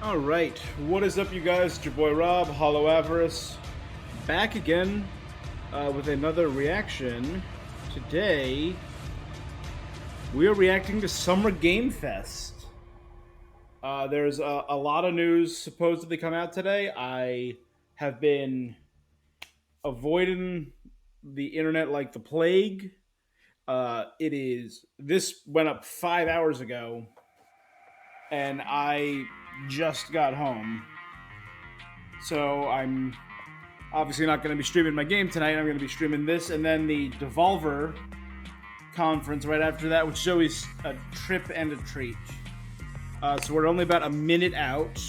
All right, what is up, you guys? It's your boy Rob, Hollow Avarice, back again with another reaction. Today, we are reacting to Summer Game Fest. There's a lot of news supposedly come out today. I have been avoiding the internet like the plague. This went up 5 hours ago, and I just got home. So I'm obviously not going to be streaming my game tonight. I'm going to be streaming this and then the Devolver conference right after that, which is always a trip and a treat. So we're only about a minute out.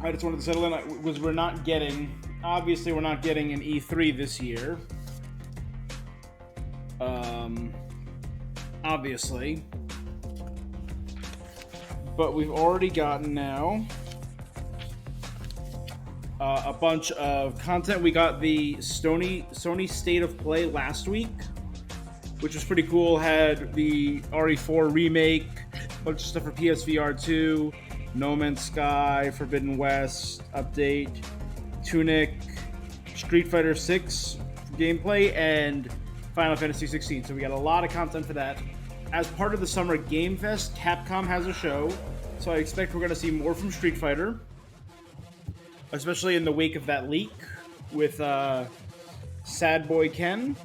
I just wanted to settle in because we're not getting an E3 this year. Obviously. But we've already gotten now a bunch of content. We got the Sony State of Play last week, which was pretty cool. Had the RE4 remake, a bunch of stuff for PSVR 2, No Man's Sky, Forbidden West update, Tunic, Street Fighter 6 gameplay, and Final Fantasy 16. So we got a lot of content for that. As part of the Summer Game Fest, Capcom has a show, so I expect we're going to see more from Street Fighter, especially in the wake of that leak with Sad Boy Ken.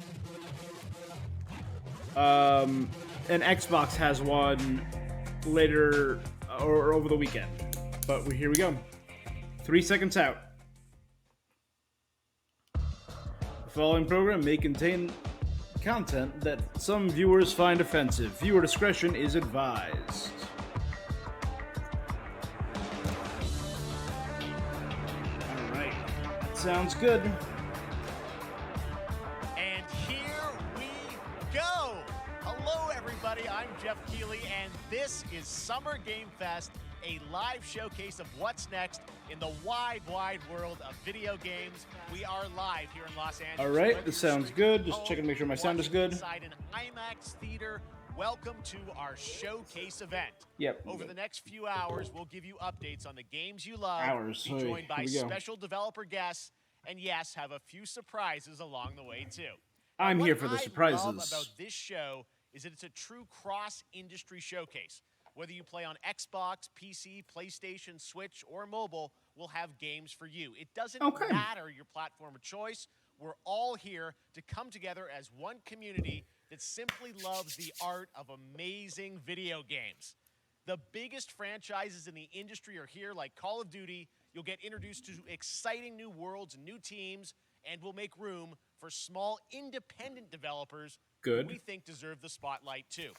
And Xbox has one later or over the weekend. But here we go. 3 seconds out. The following program may contain content that some viewers find offensive. Viewer discretion is advised. Alright, that sounds good. And here we go! Hello everybody, I'm Jeff Keighley, and this is Summer Game Fest, a live showcase of what's next in the wide, wide world of video games. We are live here in Los Angeles. All right, this sounds good. Just checking to make sure my sound is good. Inside an IMAX theater. Welcome to our showcase event. Yep. Over the next few hours, we'll give you updates on the games you love. Be Hey, joined by here we go. special developer guests, and yes, have a few surprises along the way too. I'm What here for the I surprises. love about this show is that it's a true cross-industry showcase. Whether you play on Xbox, PC, PlayStation, Switch, or mobile, we'll have games for you. It doesn't matter your platform of choice. We're all here to come together as one community that simply loves the art of amazing video games. The biggest franchises in the industry are here, like Call of Duty. You'll get introduced to exciting new worlds and new teams, and we'll make room for small independent developers who we think deserve the spotlight too.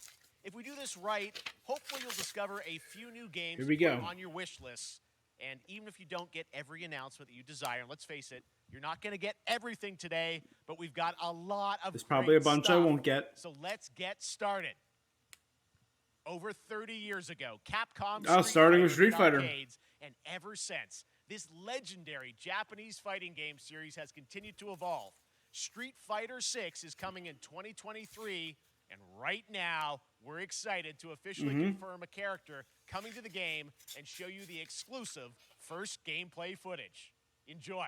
If we do this right, hopefully you'll discover a few new games Here we go. on your wish list. And even if you don't get every announcement that you desire, let's face it, you're not going to get everything today, but we've got a lot of There's probably a great bunch I stuff. won't get. So let's get started. Over 30 years ago, Capcom Starting with Street hit Fighter. arcades, and ever since, this legendary Japanese fighting game series has continued to evolve. Street Fighter 6 is coming in 2023, and right now, we're excited to officially confirm a character coming to the game and show you the exclusive first gameplay footage. Enjoy.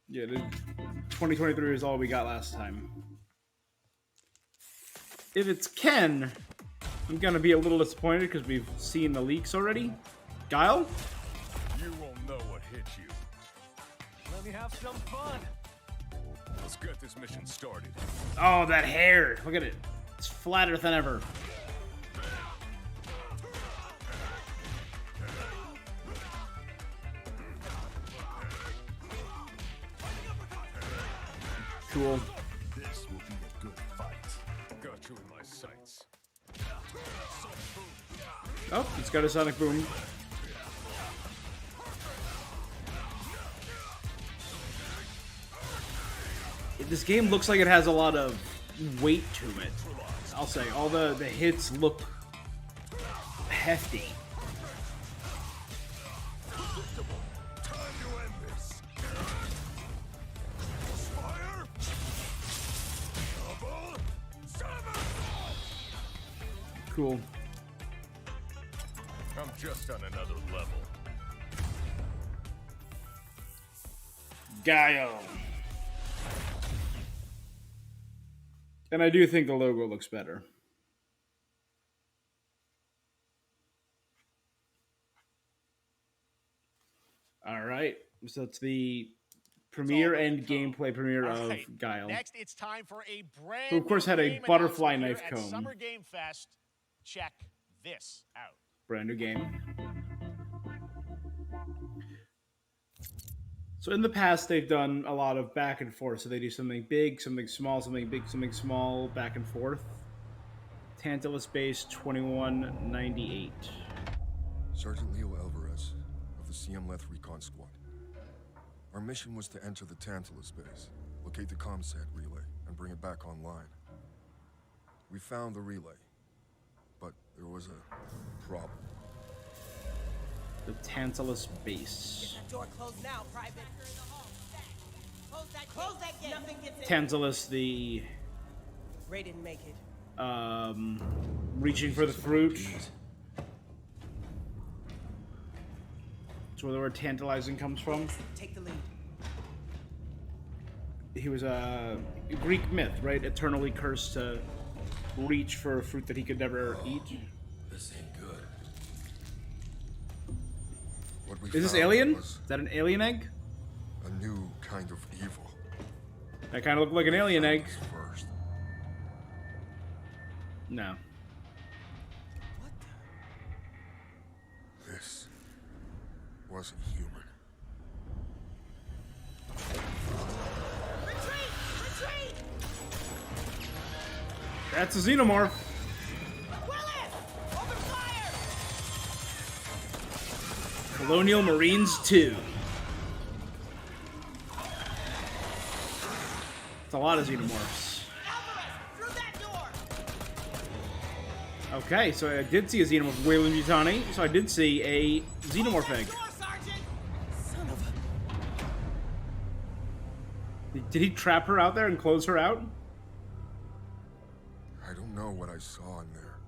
Yeah, 2023 is all we got last time. If it's Ken, I'm gonna be a little disappointed because we've seen the leaks already. Guile? You won't know what hit you. Let me have some fun. Let's get this mission started. Oh, that hair! Look at it. It's flatter than ever. Cool. This will be a good fight. Got you in my sights. Oh, it's got a sonic boom. This game looks like it has a lot of weight to it. I'll say all the hits look hefty. Time to end this. Fire. Double. Seven. Cool. I'm just on another level. Guile. And I do think the logo looks better. All right. So it's the premiere and gameplay premiere of Guile. Next, it's time for a brand who, of course, had a butterfly knife at comb. Summer Game Fest. Check this out. Brand new game. So in the past, they've done a lot of back and forth. So they do something big, something small, something big, something small, back and forth. Tantalus Base 2198. Sergeant Leo Alvarez of the CM-Leth Recon Squad. Our mission was to enter the Tantalus Base, locate the ComSat relay, and bring it back online. We found the relay, but there was a problem. The Tantalus Base. Get that door closed now, Private. Close that gate. Nothing gets in. Tantalus, the Ray didn't make it. reaching for the fruit. That's where the word tantalizing comes from. Take the lead. He was a Greek myth, right? Eternally cursed to reach for a fruit that he could never eat. This ain't good. What we Is this found alien? was Is that an alien egg? a new kind of evil. That kind of looked like an alien egg. First. No. What the? This wasn't human. Retreat! Retreat! That's a xenomorph. Willis! Open fire! Colonial Marines 2. It's a lot of xenomorphs. Alvarez! Through that door! Okay, so I did see a xenomorph. Wayland Yutani. So I did see a xenomorph Close egg. that door, Sergeant! Son of a... Did he trap her out there and close her out? I don't know what I saw in there.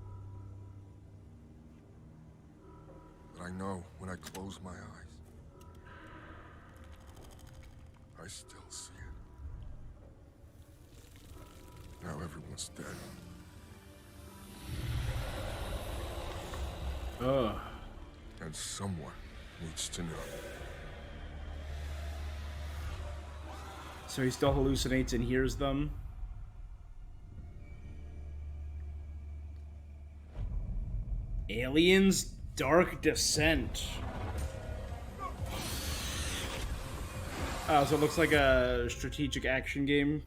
But I know when I close my eyes, I still see it. Now everyone's dead. Ugh. And someone needs to know. So he still hallucinates and hears them. Aliens Dark Descent. Oh, so it looks like a strategic action game.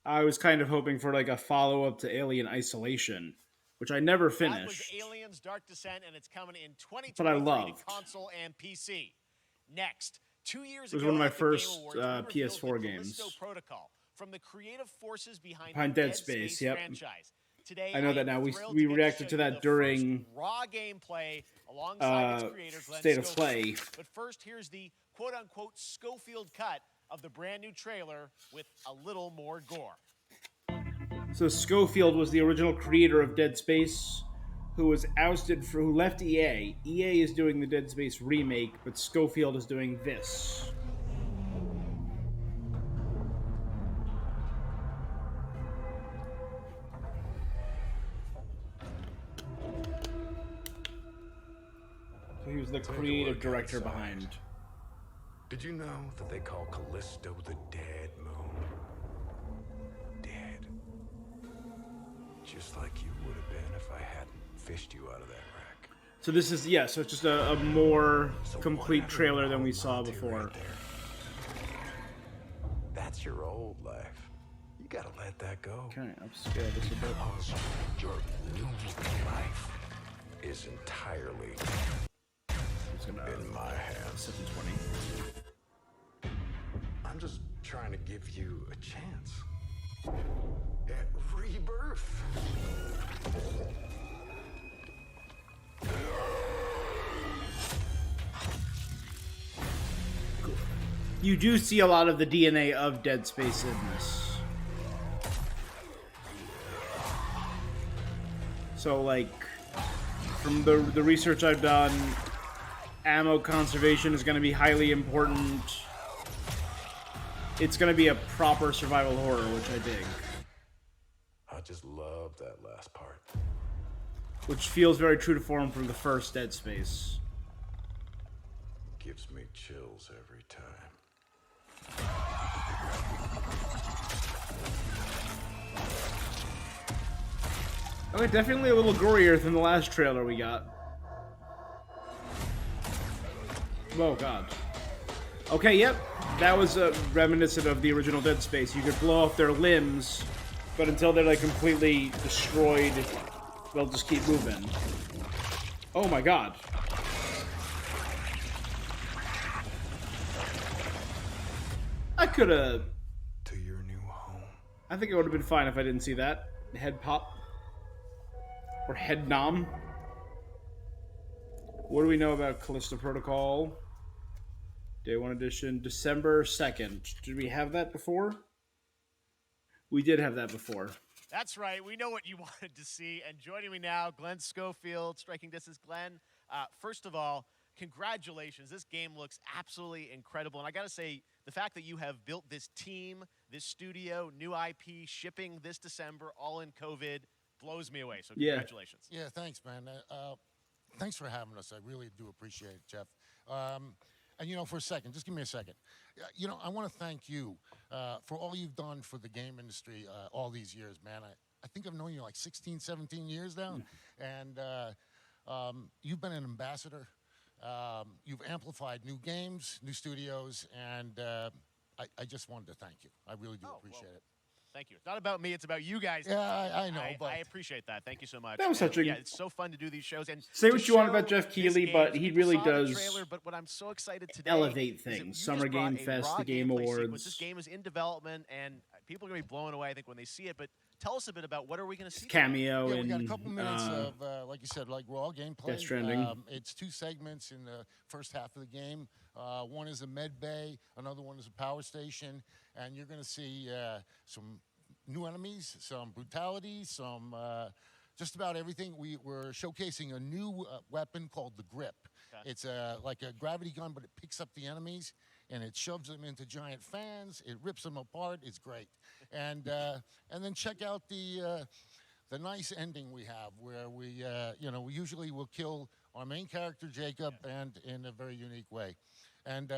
I was kind of hoping for like a follow-up to Alien Isolation, which I never That finished. was Aliens Dark Descent, and it's coming in But I 2023 loved. to console and PC. Next, 2 years It was ago, one of my at the first, Game Awards, we revealed PS4 the games. Callisto Protocol from the creative forces behind Behind the Dead Space, yep. franchise. Today, I know that am now. We thrilled to get to reacted show to you that the during, first raw gameplay alongside its creator, Glenn State of Schofield. Play. But first, here's the quote-unquote Schofield cut of the brand new trailer with a little more gore. So Schofield was the original creator of Dead Space, who was ousted for who left EA. EA is doing the Dead Space remake, but Schofield is doing this. So he was the creative director behind. Did you know that they call Callisto the Dead Moon? Dead. Just like you would have been if I hadn't fished you out of that wreck. So this is, yeah, so it's just a more complete trailer than we saw before. Right there. That's your old life. You gotta let that go. Okay, upscale this a bit. Because your new life is entirely It's gonna in my hands. 720. I'm just trying to give you a chance at rebirth. You do see a lot of the DNA of Dead Space in this. So, like, from the research I've done, ammo conservation is going to be highly important. It's going to be a proper survival horror, which I dig. I just love that last part. Which feels very true to form from the first Dead Space. Gives me chills every time. Okay, definitely a little gorier than the last trailer we got. Oh, God. Okay, yep. That was reminiscent of the original Dead Space. You could blow off their limbs, but until they're, like, completely destroyed, they'll just keep moving. Oh, my God. I could have... To your new home. I think it would have been fine if I didn't see that. Head pop. Or head nom. What do we know about Callisto Protocol? Day 1 edition, December 2nd. Did we have that before? We did have that before. That's right. We know what you wanted to see. And joining me now, Glenn Schofield, Striking Distance. Glenn, first of all, congratulations. This game looks absolutely incredible. And I got to say, the fact that you have built this team, this studio, new IP, shipping this December, all in COVID, blows me away. So congratulations. Yeah, thanks, man. Thanks for having us. I really do appreciate it, Jeff. And, you know, for a second, just give me a second. You know, I want to thank you for all you've done for the game industry all these years, man. I think I've known you like 16, 17 years now. And you've been an ambassador. You've amplified new games, new studios, and I just wanted to thank you. I really do appreciate it. Thank you. It's not about me. It's about you guys. Yeah, I know. But I appreciate that. Thank you so much. That was such a... Yeah, it's so fun to do these shows. And say what you want about Jeff Keighley, but he really does trailer, but what I'm so excited today elevate things. Summer Game Fest, the Game Awards. This game is in development, and people are going to be blown away, I think, when they see it. But tell us a bit about what are we going to see? Cameo we got a and couple minutes of, like you said, like raw gameplay. Death Stranding. It's 2 segments in the first half of the game. One is a med bay, another one is a power station, and you're going to see some new enemies, some brutality, some just about everything. We're showcasing a new weapon called the Grip. Okay. It's like a gravity gun, but it picks up the enemies and it shoves them into giant fans. It rips them apart. It's great. And then check out the nice ending we have, where we we usually will kill our main character Jacob, and in a very unique way. And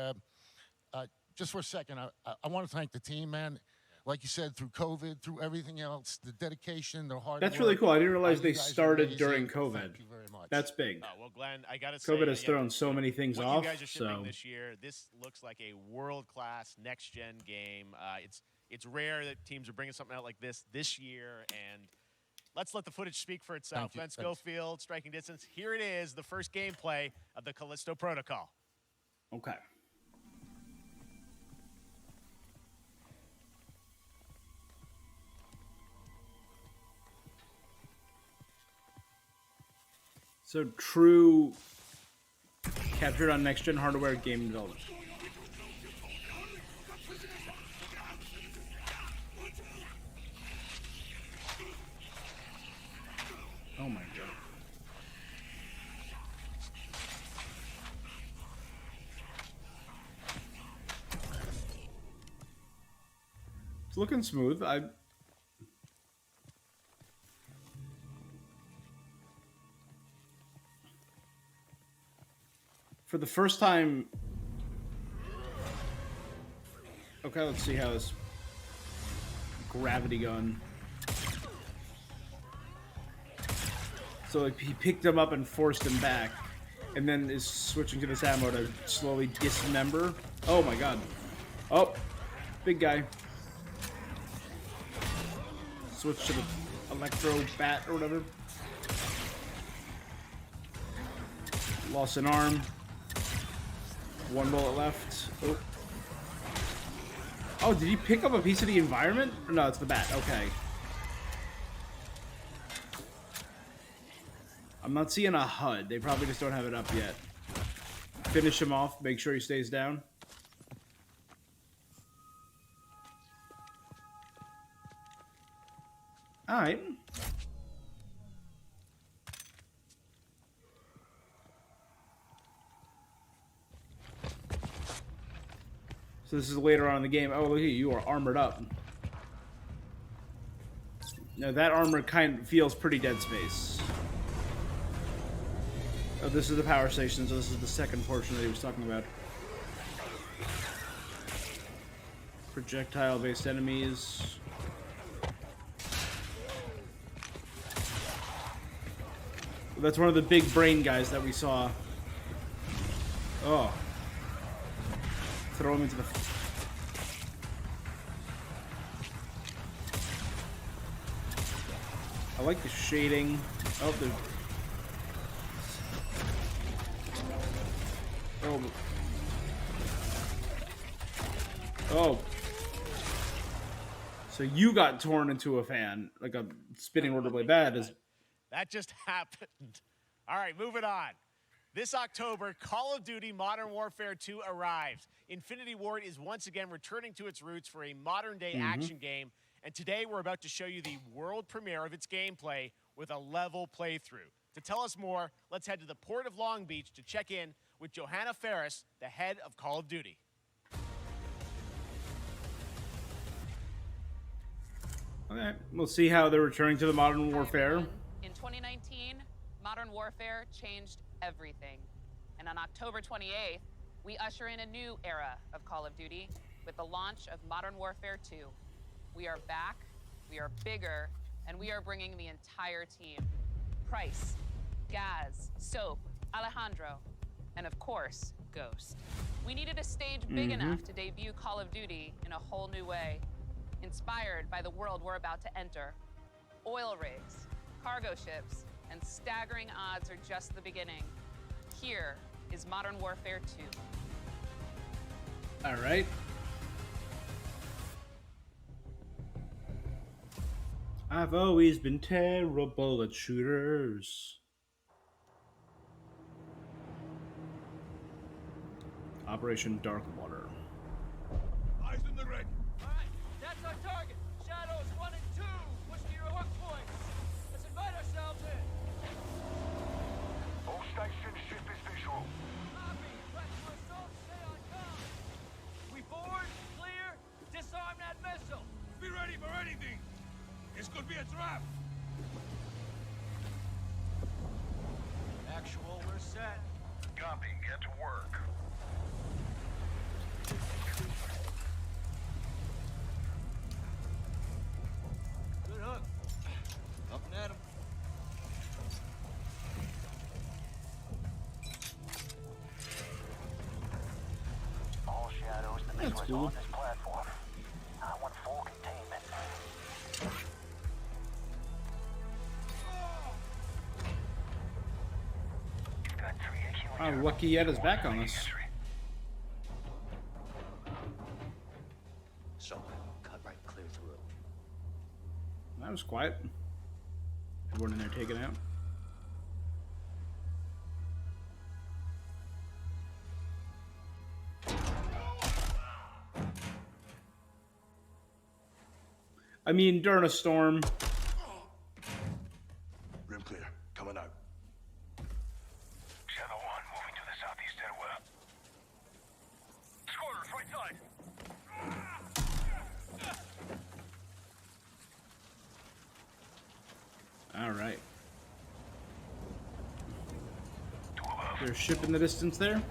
just for a second, I want to thank the team, man. Like you said, through COVID, through everything else, the dedication, the hard work. That's really cool. I didn't realize they started during COVID. Thank you very much. That's big. Well, Glenn, I got to say, COVID has thrown so many things what off. You guys are shipping this year. This looks like a world-class next-gen game. It's rare that teams are bringing something out like this year, and let's let the footage speak for itself. Glenn Schofield, Striking Distance. Here it is, the first gameplay of the Callisto Protocol. Okay. So true captured on next-gen hardware game development. Oh my god. It's looking smooth. For the first time... Okay, let's see how this gravity gun... So like, he picked him up and forced him back, and then is switching to this ammo to slowly dismember. Oh my god. Oh, big guy. Switch to the electro bat or whatever. Lost an arm. 1 bullet left. Oh. Oh, did he pick up a piece of the environment? No, it's the bat. Okay. I'm not seeing a HUD. They probably just don't have it up yet. Finish him off. Make sure he stays down. Alright. So this is later on in the game. Oh, look at you. You are armored up. Now that armor kind of feels pretty Dead Space. Oh, this is the power station, so this is the second portion that he was talking about. Projectile-based enemies. That's one of the big brain guys that we saw. Oh. Throw him into the... I like the shading. Oh, the... Oh. Oh. So you got torn into a fan, like a spinning rotor blade. That is... That just happened. All right, moving on. This October, Call of Duty Modern Warfare 2 arrives. Infinity Ward is once again returning to its roots for a modern-day action game, and today we're about to show you the world premiere of its gameplay with a level playthrough. To tell us more, let's head to the Port of Long Beach to check in with Johanna Ferris, the head of Call of Duty. Okay, we'll see how they're returning to the Modern Warfare. In 2019, Modern Warfare changed everything. And on October 28th, we usher in a new era of Call of Duty with the launch of Modern Warfare 2. We are back, we are bigger, and we are bringing the entire team. Price, Gaz, Soap, Alejandro, and of course, Ghost. We needed a stage big enough to debut Call of Duty in a whole new way, inspired by the world we're about to enter. Oil rigs, cargo ships, and staggering odds are just the beginning. Here is Modern Warfare 2. All right. I've always been terrible at shooters. Operation Darkwater. Eyes in the red. All right, that's our target. Shadows 1 and 2. Push to your hook points. Let's invite ourselves in. All station ship is visual. Copy. Press for assault. Stay on comm. We board, clear, disarm that missile. Be ready for anything. This could be a trap. Actual, we're set. Copy. Get to work. Good hook. Up and at him. All shadows, the That's missiles cool. on this platform. I want full containment. Got 3 AQ in Oh, lucky Yet is back on us. So, cut right clear through. That was quiet. Everyone in there taken out. I mean, during a storm. Room clear. Coming out. Shadow 1 moving to the southeast stairwell. Squatters, right side. All right. There's a ship in the distance there.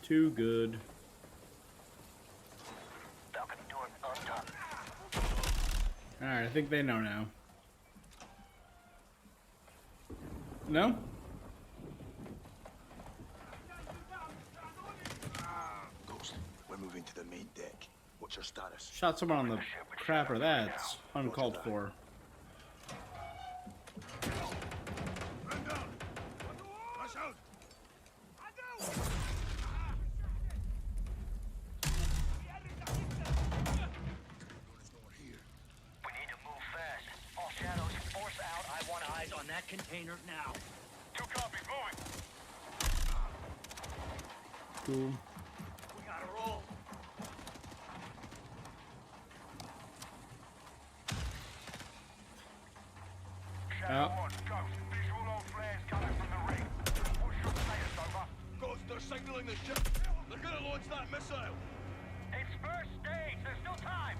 Too good. Balcony door undone. Alright, I think they know now. No? Ghost, we're moving to the main deck. What's your status? Shot someone on the crapper. That's uncalled for. Man down. Rush out. We need to move fast. All shadows, force out. I want eyes on that container now. 2 copies. Moving. Cool. We gotta roll. Oh. Ghost, they're signaling the ship. They're gonna launch that missile. It's first stage. There's still time.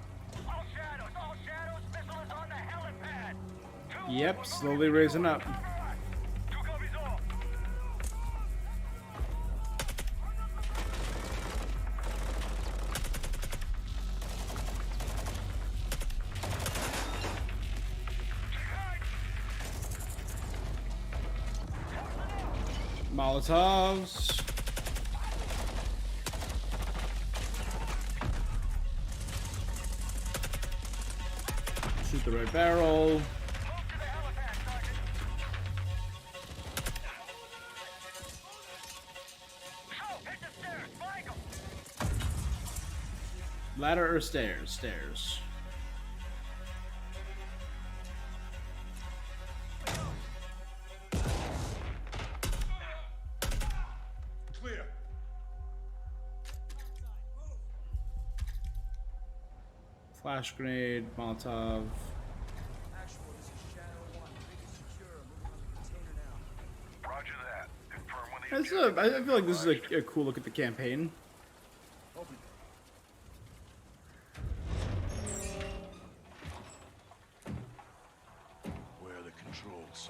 All shadows. Missile is on the helipad. Yep, slowly raising up. Two copies all. Molotovs. Shoot the red barrel. Ladder or stairs? Stairs. Clear. Flash grenade, Molotov. Actual, this is Shadow 1. Rig is secure. Moving on the container now. Roger that. Confirm when the I feel like this is a cool look at the campaign. Open. Where are the controls?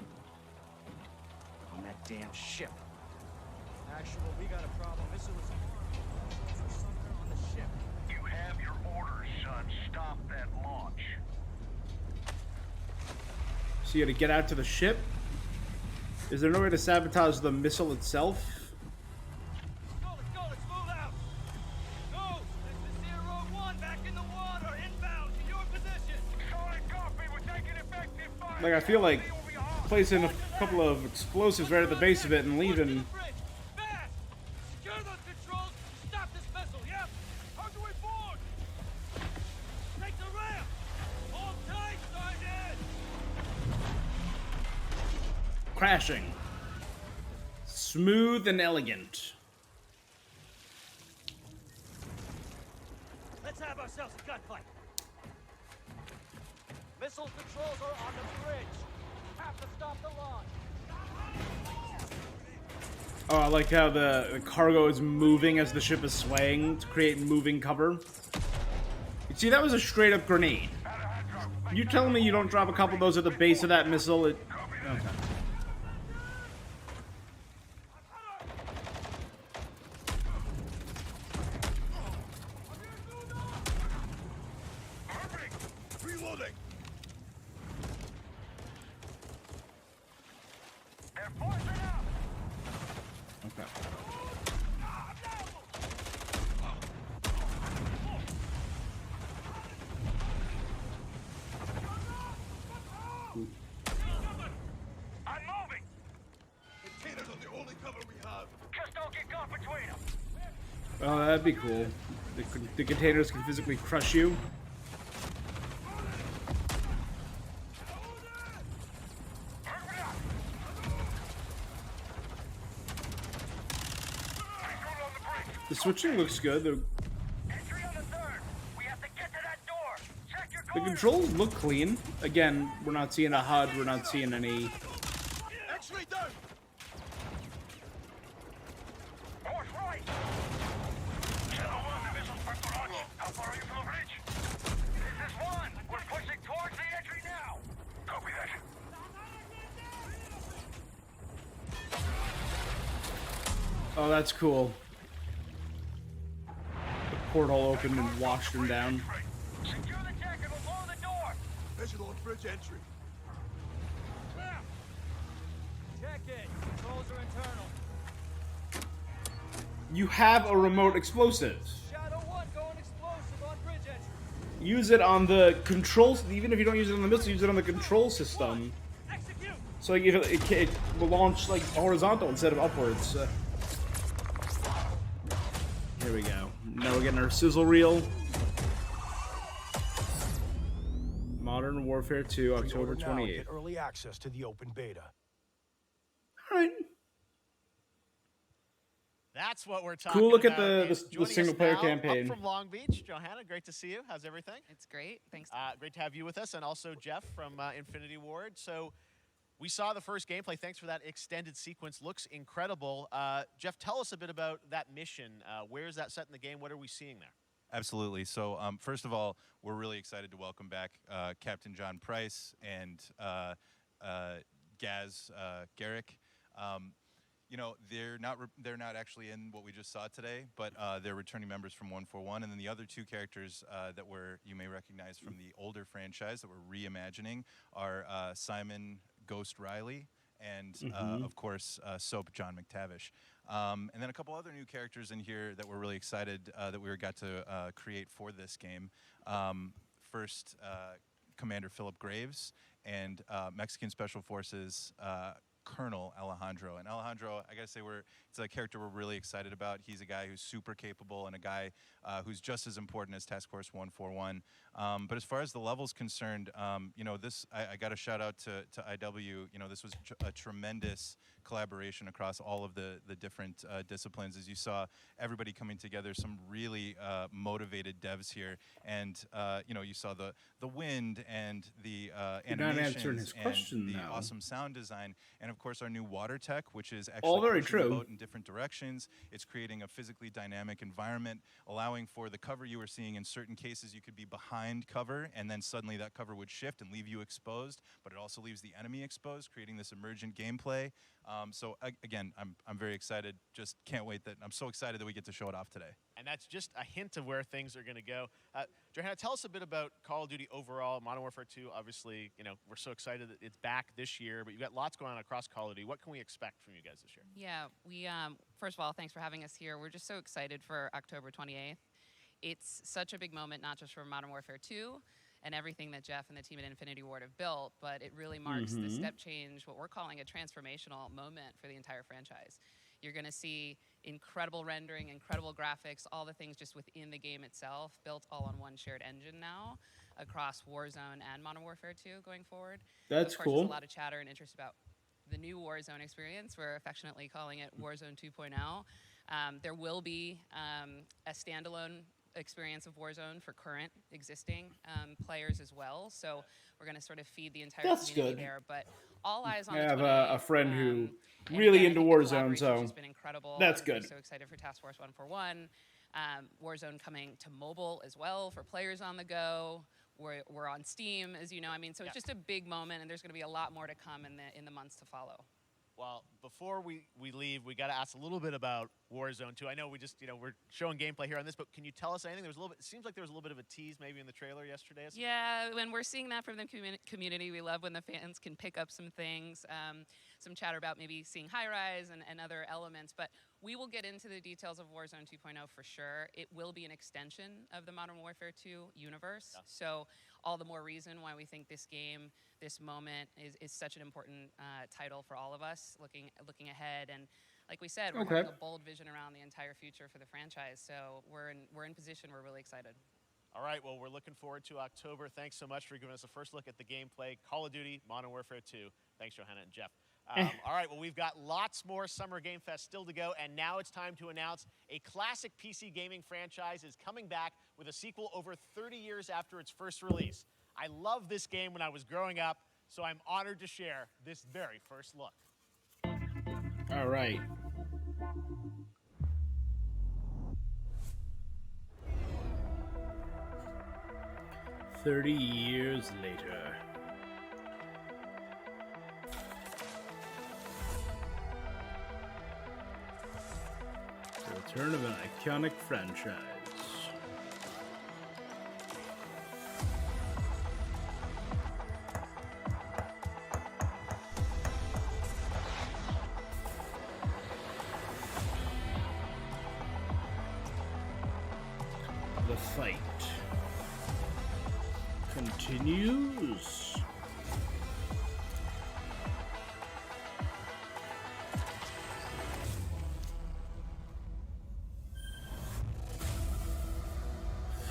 On that damn ship. Actual, we got a problem. Missile was armed. Somewhere on the ship. You have your orders, son. Stop that launch. So you gotta get out to the ship? Is there no way to sabotage the missile itself? Let's go, let's move out. Go! This is Zero 1, back in the water, inbound, to your position. Solid copy. We're taking effective fire. Like, I feel like placing a couple of explosives right at the base of it and leaving. Fast! Secure those controls. Stop this missile, yeah? How do we board? Take the ramp. Hold tight, Sergeant. Crashing. Smooth and elegant. Let's have ourselves a gunfight. Missile controls are on the bridge. Have to stop the launch. Oh, I like how the cargo is moving as the ship is swaying to create moving cover. You see, that was a straight up grenade. You telling me you don't drop a couple of those at the base of that missile? Okay. Reloading. They're forcing out. Okay. I'm moving. Containers are the only cover we have. Just don't get caught between them. Oh, that'd be cool. The containers can physically crush you. The switching looks good. Entry on the third. We have to get to that door. Check your The corners. controls look clean. Again, we're not seeing a HUD. We're not seeing any. X-ray down. Course right. Shadow 1, the missile's first launch. How far are you from the bridge? This is 1. We're pushing towards the entry now. Copy that. Oh, that's cool. The porthole opened and washed him down. Secure the deck and we'll blow the door. Visual on bridge entry. Check it. Controls are internal. You have a remote explosive. Shadow 1 going explosive on bridge entry. Use it on the controls. Even if you don't use it on the missile, use it on the control system. Execute. So it will launch like horizontal instead of upwards. Here we go. Now we're getting our sizzle reel. Modern Warfare 2, October 28th. Early access to the open beta. All right. That's what we're talking Cool look at about. the And joining us single-player now, campaign. Up from Long Beach, Johanna, great to see you. How's everything? It's great. Thanks. Great to have you with us, and also Jeff from Infinity Ward. So, We saw the first gameplay. Thanks for that extended sequence. Looks incredible. Jeff, tell us a bit about that mission. Where is that set in the game? What are we seeing there? Absolutely. So, first of all, we're really excited to welcome back Captain John Price and Gaz Garrick. You know, they're not actually in what we just saw today, but they're returning members from 141, and then the other two characters that you may recognize from the older franchise that we're reimagining are Simon Ghost Riley and of course Soap John McTavish. And then a couple other new characters in here that we're really excited that we got to create for this game. First, Commander Philip Graves and Mexican Special Forces Colonel Alejandro. And Alejandro, I gotta say, it's a character we're really excited about. He's a guy who's super capable and a guy who's just as important as Task Force 141. But as far as the level's concerned, you know, I got a shout out to IW. You know, this was a tremendous collaboration across all of the different disciplines. As you saw, everybody coming together, some really motivated devs here. And, you know, you saw the wind and the animations and the awesome sound design. And of course, our new water tech, which is actually pushing the boat in different directions. It's creating a physically dynamic environment, allowing for the cover you were seeing. In certain cases, you could be behind cover, and then suddenly that cover would shift and leave you exposed, but it also leaves the enemy exposed, creating this emergent gameplay. So again, I'm very excited. Just can't wait I'm so excited that we get to show it off today. And that's just a hint of where things are going to go. Johanna, tell us a bit about Call of Duty overall. Modern Warfare 2, obviously, you know, we're so excited that it's back this year, but you've got lots going on across Call of Duty. What can we expect from you guys this year? Yeah, we, first of all, thanks for having us here. We're just so excited for October 28th. It's such a big moment, not just for Modern Warfare 2 and everything that Jeff and the team at Infinity Ward have built, but it really marks the step change, what we're calling a transformational moment for the entire franchise. You're going to see incredible rendering, incredible graphics, all the things just within the game itself, built all on one shared engine now across Warzone and Modern Warfare 2 going forward. That's cool. There's a lot of chatter and interest about the new Warzone experience. We're affectionately calling it Warzone 2.0. There will be a standalone experience of Warzone for current existing players as well. So we're going to sort of feed the entire community there. But all eyes on I the have 28th. a friend who really into Warzone, so has been incredible. That's good. I'm so excited for Task Force 141. Warzone coming to mobile as well for players on the go. We're on Steam, as you know. I mean, so it's just a big moment, and there's going to be a lot more to come in the months to follow. Well, before we leave, we got to ask a little bit about Warzone 2. I know we just, you know, we're showing gameplay here on this, but can you tell us anything? There was a little bit. It seems like there was a little bit of a tease maybe in the trailer yesterday. Yeah, when we're seeing that from the community, we love when the fans can pick up some things, some chatter about maybe seeing high rise and other elements. But we will get into the details of Warzone 2.0 for sure. It will be an extension of the Modern Warfare 2 universe. Yeah. So all the more reason why we think this game, this moment is such an important title for all of us looking ahead. And like we said, we're having a bold vision around the entire future for the franchise. So we're in position. We're really excited. All right, well, we're looking forward to October. Thanks so much for giving us a first look at the gameplay. Call of Duty, Modern Warfare 2. Thanks, Johanna and Jeff. All right, well, we've got lots more Summer Game Fest still to go, and now it's time to announce a classic PC gaming franchise is coming back with a sequel over 30 years after its first release. I loved this game when I was growing up, so I'm honored to share this very first look. All right. "30 years later." The return of an iconic franchise. The fight continues.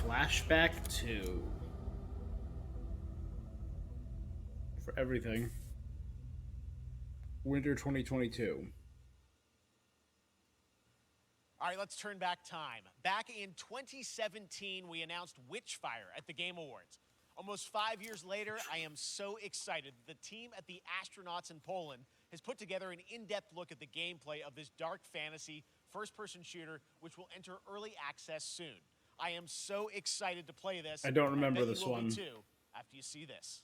Flashback 2. For everything. Winter 2022. All right, let's turn back time. Back in 2017, we announced Witchfire at the Game Awards. Almost 5 years later, I am so excited that the team at the Astronauts in Poland has put together an in-depth look at the gameplay of this dark fantasy first-person shooter, which will enter early access soon. I am so excited to play this. I don't remember bet you this will be one. too after you see this.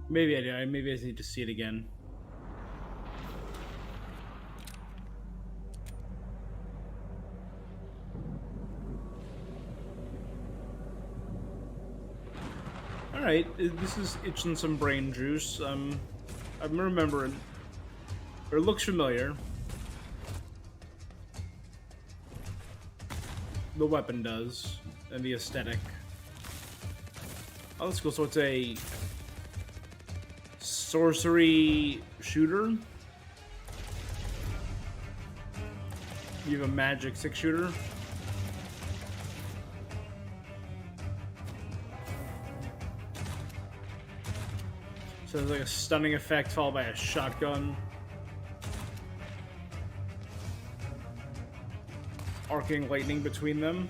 Maybe I do. Maybe I need to see it again. All right, this is itching some brain juice. I'm remembering. Or it looks familiar. The weapon does, and the aesthetic. Oh, that's cool. So it's a sorcery shooter. You have a magic 6-shooter. So there's like a stunning effect followed by a shotgun. Arcing lightning between them.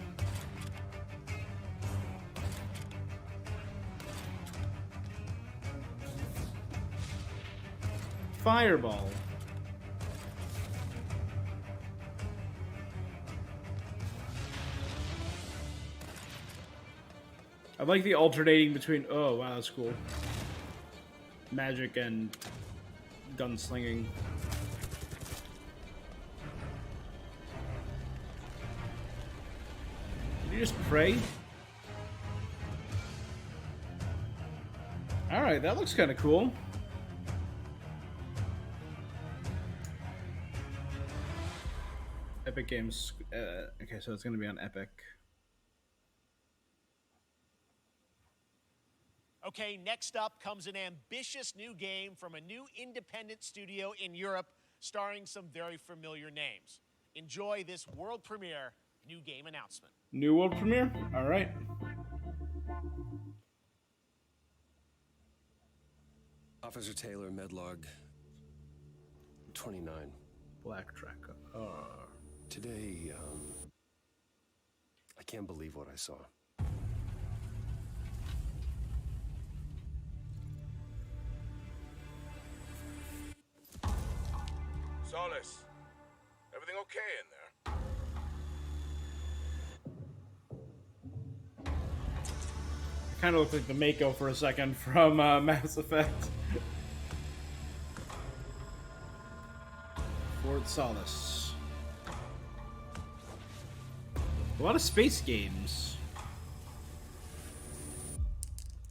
Fireball. I like the alternating between. Oh, wow, that's cool. Magic and gunslinging. Did you just pray? Alright, that looks kind of cool. Epic Games. Okay, so it's going to be on Epic. Okay, next up comes an ambitious new game from a new independent studio in Europe, starring some very familiar names. Enjoy this world premiere new game announcement. New world premiere? All right. Officer Taylor, Medlog 29. Black Tracker. Today, I can't believe what I saw. Solis, everything okay in there? It kind of looked like the Mako for a second from Mass Effect. Fort Solis. A lot of space games.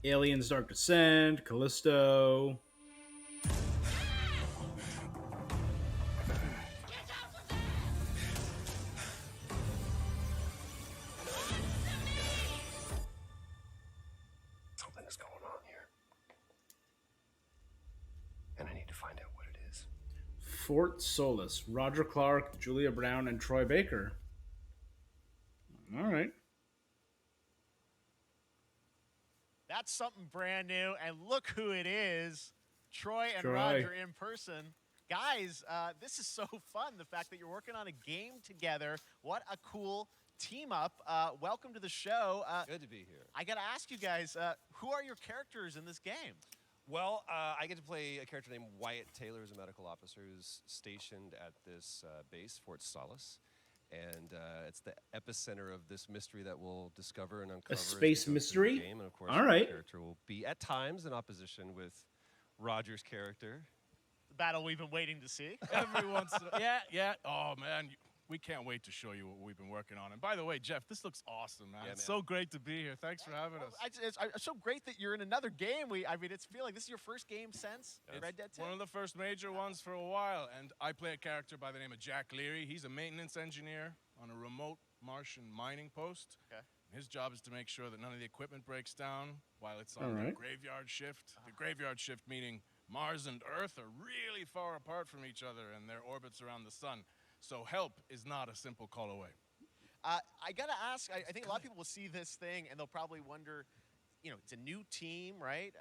Aliens Dark Descent, Callisto. Something's going on here. And I need to find out what it is. Fort Solis. Roger Clark, Julia Brown, and Troy Baker. All right. That's something brand new, and look who it is. Troy and Troy. Roger in person. Guys, this is so fun, the fact that you're working on a game together. What a cool team up. Welcome to the show. Good to be here. I got to ask you guys, who are your characters in this game? Well, I get to play a character named Wyatt Taylor, who's a medical officer who's stationed at this base, Fort Solis. And it's the epicenter of this mystery that we'll discover and uncover. A space mystery? Game. And of course, all right. the character will be at times in opposition with Roger's character. The battle we've been waiting to see. Every once in a, yeah. Oh, man. We can't wait to show you what we've been working on. And by the way, Jeff, this looks awesome, man. Yeah, It's man. so great to be here. Thanks for having us. It's so great that you're in another game. I mean, it's feeling like this is your first game since Red Dead 2. One of the first major ones for a while. And I play a character by the name of Jack Leary. He's a maintenance engineer on a remote Martian mining post. Okay. His job is to make sure that none of the equipment breaks down while it's on All the right. graveyard shift. The graveyard shift meaning Mars and Earth are really far apart from each other and their orbits around the sun. So help is not a simple call away. I got to ask, I think a lot of people will see this thing and they'll probably wonder, it's a new team, right?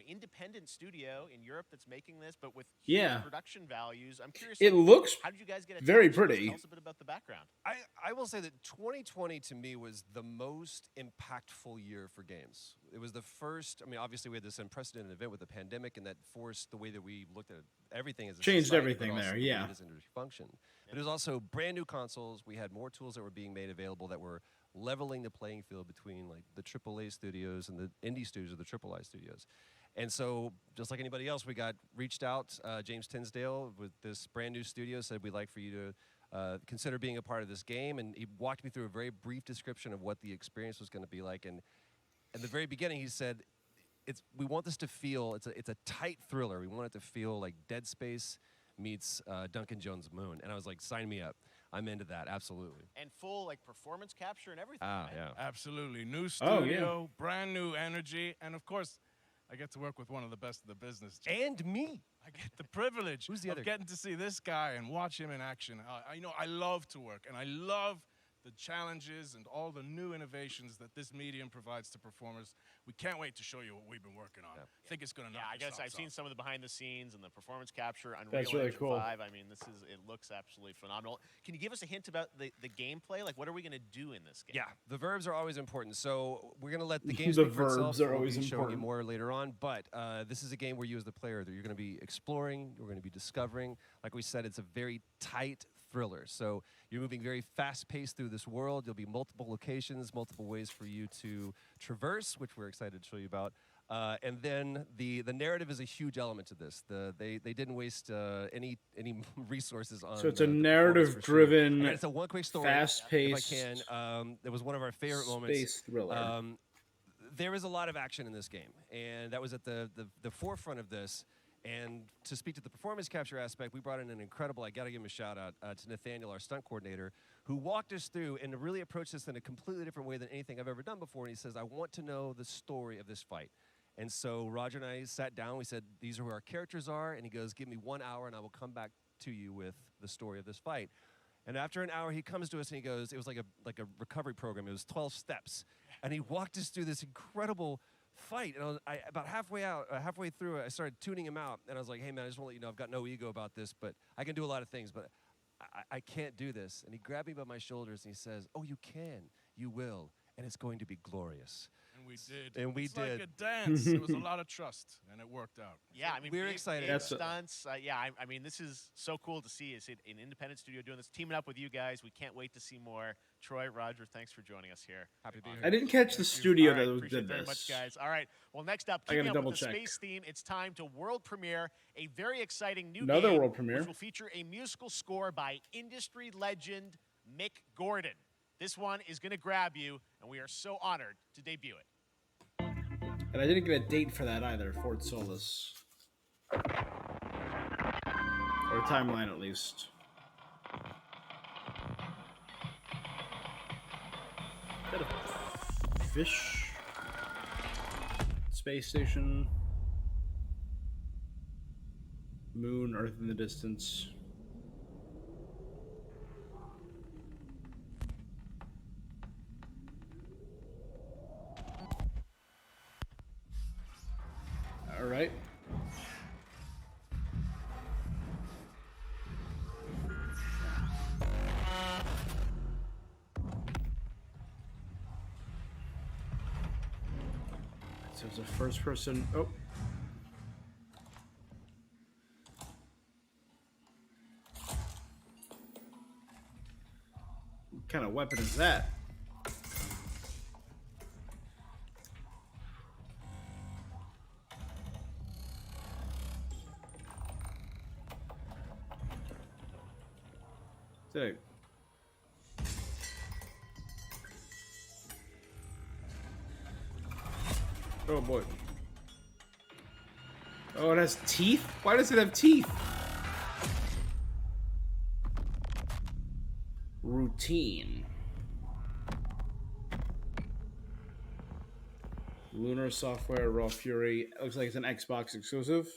Independent studio in Europe that's making this, but with Yeah. huge production values. I'm curious. It looks how did you guys get very attached to this? pretty. Tell us a bit about the background. I will say that 2020 to me was the most impactful year for games. It was the first. I mean, obviously we had this unprecedented event with the pandemic, and that forced the way that we looked at everything as a Changed society, everything but also there, the way yeah. this industry functioned. But it was also brand new consoles. We had more tools that were being made available that were leveling the playing field between like the AAA studios and the indie studios or the AAA studios. And so, just like anybody else, we got reached out. James Tinsdale with this brand new studio said, we'd like for you to consider being a part of this game. And he walked me through a very brief description of what the experience was going to be like. And at the very beginning, he said, we want this to feel, it's a tight thriller. We want it to feel like Dead Space meets Duncan Jones' Moon. And I was like, sign me up. I'm into that, absolutely. And full like performance capture and everything. Ah, right? yeah. Absolutely. New Oh, studio, yeah. brand new energy, and of course, I get to work with one of the best of the business. And me. I get the privilege Who's the of other getting to see this guy and watch him in action. I love to work, and I love the challenges and all the new innovations that this medium provides to performers. We can't wait to show you what we've been working on. I think it's going to knock I your guess I've socks seen off. some of the behind the scenes and the performance capture. Unreal That's really Engine cool. 5. I mean, it looks absolutely phenomenal. Can you give us a hint about the gameplay? Like, what are we going to do in this game? Yeah, the verbs are always important. So we're going to let the game The speak for itself. verbs are We'll always be showing you important. more later on. But this is a game where you as the player, you're going to be exploring, you're going to be discovering. Like we said, it's a very tight thriller. So you're moving very fast-paced through this world. There'll be multiple locations, multiple ways for you to traverse, which we're excited to show you about. And then the narrative is a huge element to this. They didn't waste any resources on. So it's a the performance for narrative-driven, sure. And it's a one quick story. fast-paced If I can, it was one of our favorite moments. space thriller. There is a lot of action in this game, and that was at the forefront of this. And to speak to the performance capture aspect, we brought in an incredible, I got to give him a shout out to Nathaniel, our stunt coordinator, who walked us through and really approached this in a completely different way than anything I've ever done before. And he says, I want to know the story of this fight. And so Roger and I sat down, we said, these are who our characters are. And he goes, give me 1 hour and I will come back to you with the story of this fight. And after an hour, he comes to us and he goes, it was like a recovery program. It was 12 steps. And he walked us through this incredible fight. And about halfway through it, I started tuning him out. And I was like, hey, man, I just want to let you know I've got no ego about this, but I can do a lot of things, but I can't do this. And he grabbed me by my shoulders and he says, oh, you can. You will. And it's going to be glorious. And we did. And we it's did. like a dance. It was a lot of trust, and it worked out. Yeah, I mean, We're big, excited. big That's a- stunts. I mean, this is so cool to see. Is it an independent studio doing this, teaming up with you guys? We can't wait to see more. Troy, Roger, thanks for joining us here. Happy to be here. I didn't catch the studio All right, that appreciate did it very this. much, guys. All right. Well, next up, I gotta keeping up double with the check. space theme, it's time to world premiere a very exciting new Another game, world premiere. which will feature a musical score by industry legend Mick Gordon. This one is going to grab you, and we are so honored to debut it. And I didn't get a date for that either, Fort Solis. Or a timeline, at least. Is that a fish? Space station? Moon, Earth in the distance. All right. So it's a first person. Oh. What kind of weapon is that? Dude. Oh boy. Oh, it has teeth? Why does it have teeth? Routine. Lunar Software, Raw Fury. It looks like it's an Xbox exclusive.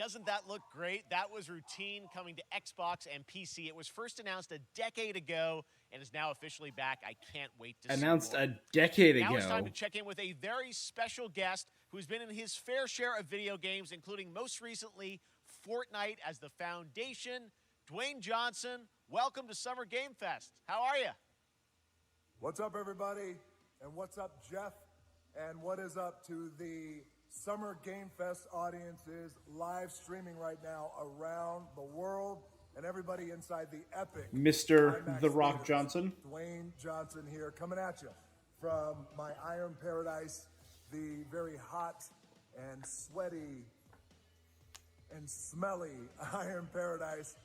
doesn't that look great? That was Routine coming to Xbox and PC. It was first announced a decade ago and is now officially back. I can't wait to see Announced more. a decade ago. Now it's time to check in with a very special guest who's been in his fair share of video games, including most recently Fortnite as the foundation. Dwayne Johnson, welcome to Summer Game Fest. How are you? What's up, everybody? And what's up, Jeff? And what is up to the Summer Game Fest audiences live streaming right now around the world and everybody inside the epic Mr. IMAX The Rock theaters. Johnson. Dwayne Johnson here, coming at you from my Iron Paradise, the very hot and sweaty and smelly Iron Paradise,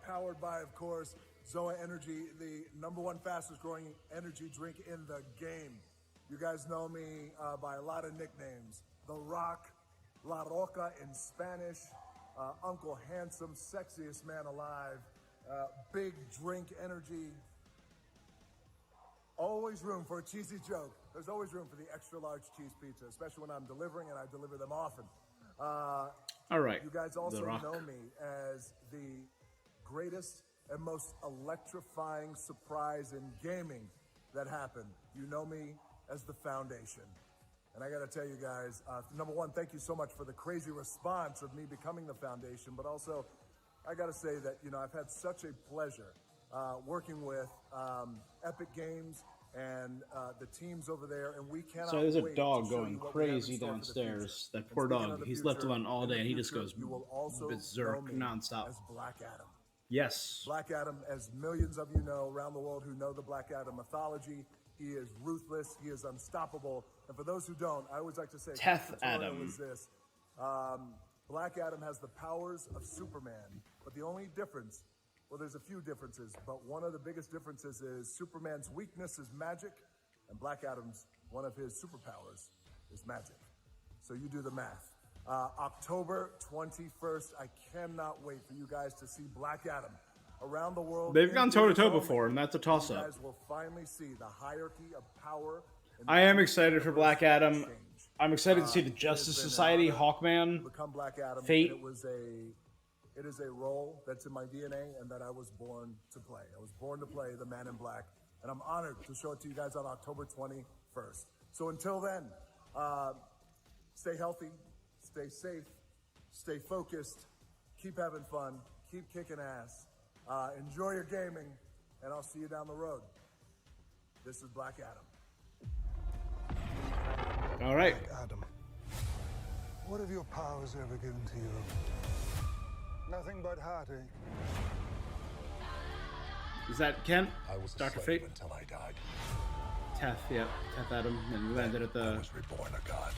powered by, of course, Zoa Energy, the #1 fastest growing energy drink in the game. You guys know me by a lot of nicknames. The Rock, La Roca in Spanish, Uncle Handsome, sexiest man alive, big drink energy. Always room for a cheesy joke. There's always room for the extra large cheese pizza, especially when I'm delivering, and I deliver them often. All right. You guys also The Rock. know me as the greatest and most electrifying surprise in gaming that happened. You know me as the Foundation. And I gotta tell you guys, #1, thank you so much for the crazy response of me becoming the Foundation, but also, I gotta say that, you know, I've had such a pleasure working with Epic Games and the teams over there, and we cannot So there's a wait dog to show going you what we have in crazy store for the downstairs. future. That poor And speaking dog. of the He's left future, alone all in day the and he just future, goes you will also berserk know me nonstop. as Black Adam. Yes. Black Adam, as millions of you know around the world who know the Black Adam mythology, he is ruthless, he is unstoppable. And for those who don't, I always like to say, Teth the tutorial Adam. is this. Black Adam has the powers of Superman, but the only difference, well, there's a few differences, but one of the biggest differences is Superman's weakness is magic, and Black Adam's, one of his superpowers, is magic. So you do the math. October 21st, I cannot wait for you guys to see Black Adam around the world. They've in gone toe to toe theaters only. before, and that's a You toss-up. guys will finally see the hierarchy of power. in I the am DC excited for universe Black Adam. change. I'm excited to see the It has Justice been an Society, honor Hawkman, to become Black Adam. Fate. It is a role that's in my DNA and that I was born to play. I was born to play the Man in Black, and I'm honored to show it to you guys on October 21st. So until then, stay healthy, stay safe, stay focused, keep having fun, keep kicking ass, enjoy your gaming, and I'll see you down the road. This is Black Adam. All right. Adam, what have your powers ever given to you? Nothing but heartache. Is that Kent? I was Dr. a slave Fate? until I died. Teth, yep. Teth Adam. And we landed at the Reborn a god.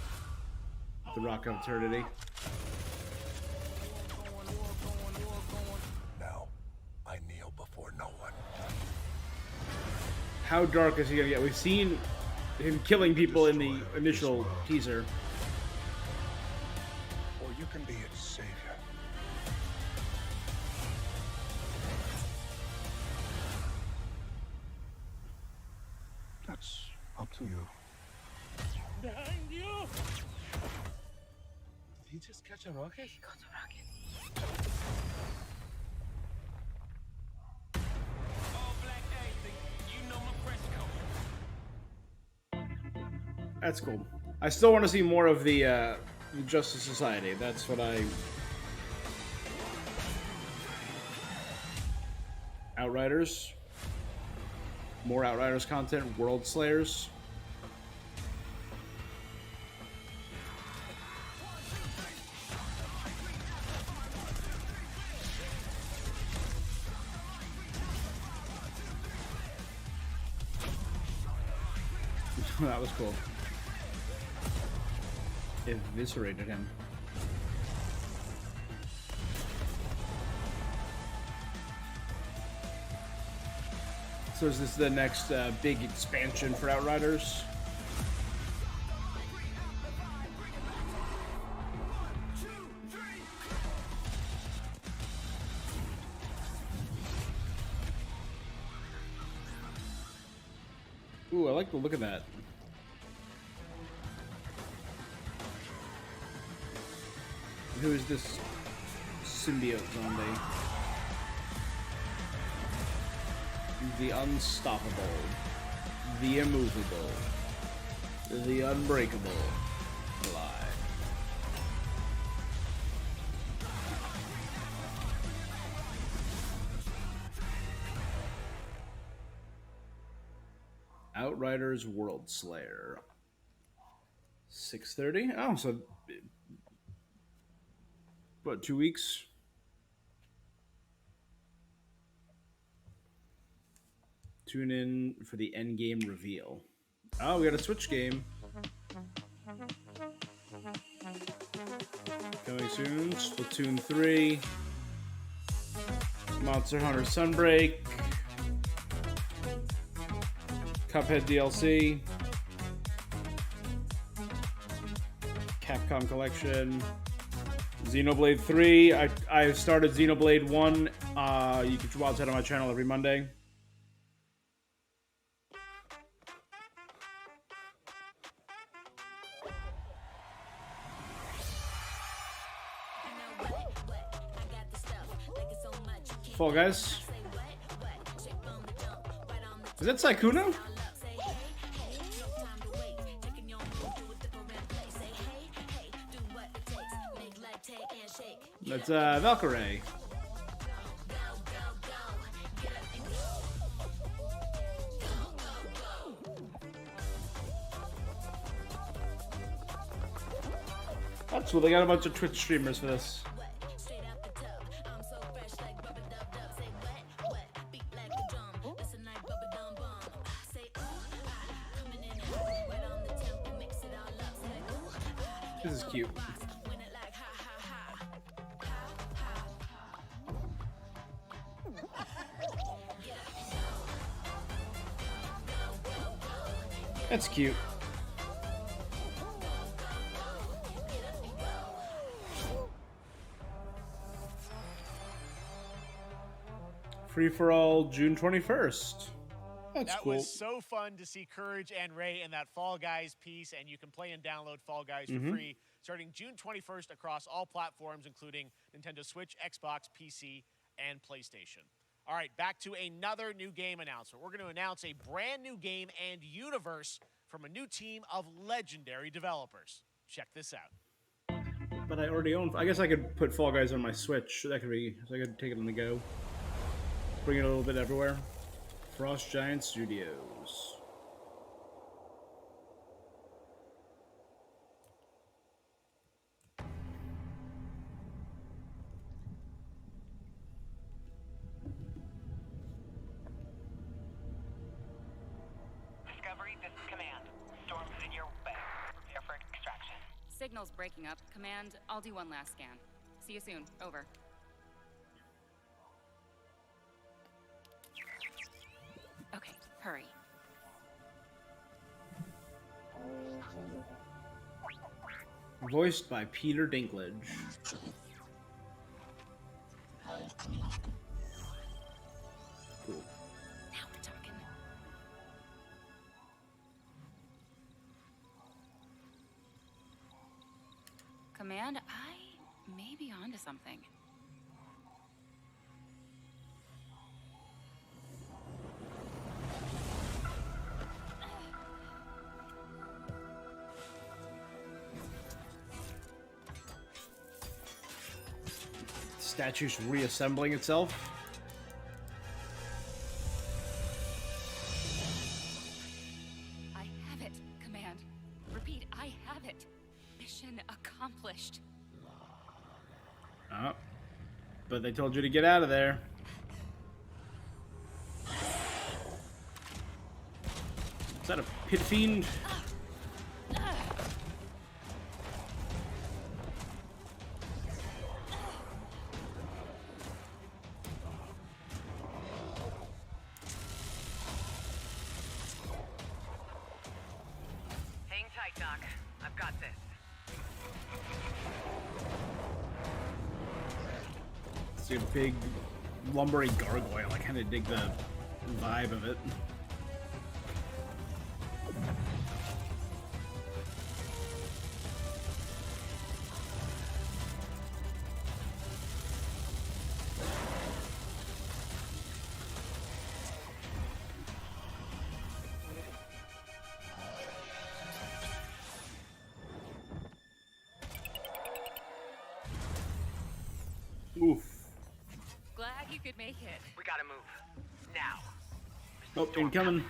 the Rock of Eternity. Now, I kneel before no one. How dark is he gonna get? We've seen him killing people in the initial teaser. Or you can be its savior. That's up to you. Behind you! Did he just catch a rocket? He got a rocket. All black anything, you know my press code. That's cool. I still want to see more of the Justice Society. That's what I... Outriders. More Outriders content. World Slayers. That was cool. Eviscerated him. So is this the next big expansion for Outriders? Ooh, I like the look of that. Who is this symbiote zombie. The unstoppable. The immovable. The unbreakable. Fly. Outriders World Slayer. 6:30? Oh, so what, 2 weeks? Tune in for the end game reveal. Oh, we got a Switch game. Coming soon. Splatoon 3. Monster Hunter Sunbreak. Cuphead DLC. Capcom Collection. Xenoblade 3. I started Xenoblade 1. You can watch that on my channel every Monday. Fall Guys. Is that Sykkuno? That's Valkyrie. That's cool. They got a bunch of Twitch streamers for this. This is cute. That's cute. Free for all June 21st. That's that cool. was so fun to see Courage and Ray in that Fall Guys piece, and you can play and download Fall Guys for free starting June 21st across all platforms, including Nintendo Switch, Xbox, PC, and PlayStation. All right, back to another new game announcement. We're going to announce a brand new game and universe from a new team of legendary developers. Check this out. But I already own. I guess I could put Fall Guys on my Switch. That could be. So I could take it on the go. Bring it a little bit everywhere. Frost Giant Studios. Discovery, this is Command. Storm is in your way. Prepare for extraction. Signal's breaking up. Command, I'll do one last scan. See you soon. Over. Okay, hurry. Voiced by Peter Dinklage. Cool. Now we're talking. Command, I may be onto something. Statue's reassembling itself. I have it, Command. Repeat, I have it. Mission accomplished. Oh. But they told you to get out of there. Is that a pit fiend? Hang tight, Doc. I've got this. It's a big, lumbering gargoyle. I kind of dig the vibe of it. Oof. Glad you could make it. We gotta move. Now. Oh, incoming.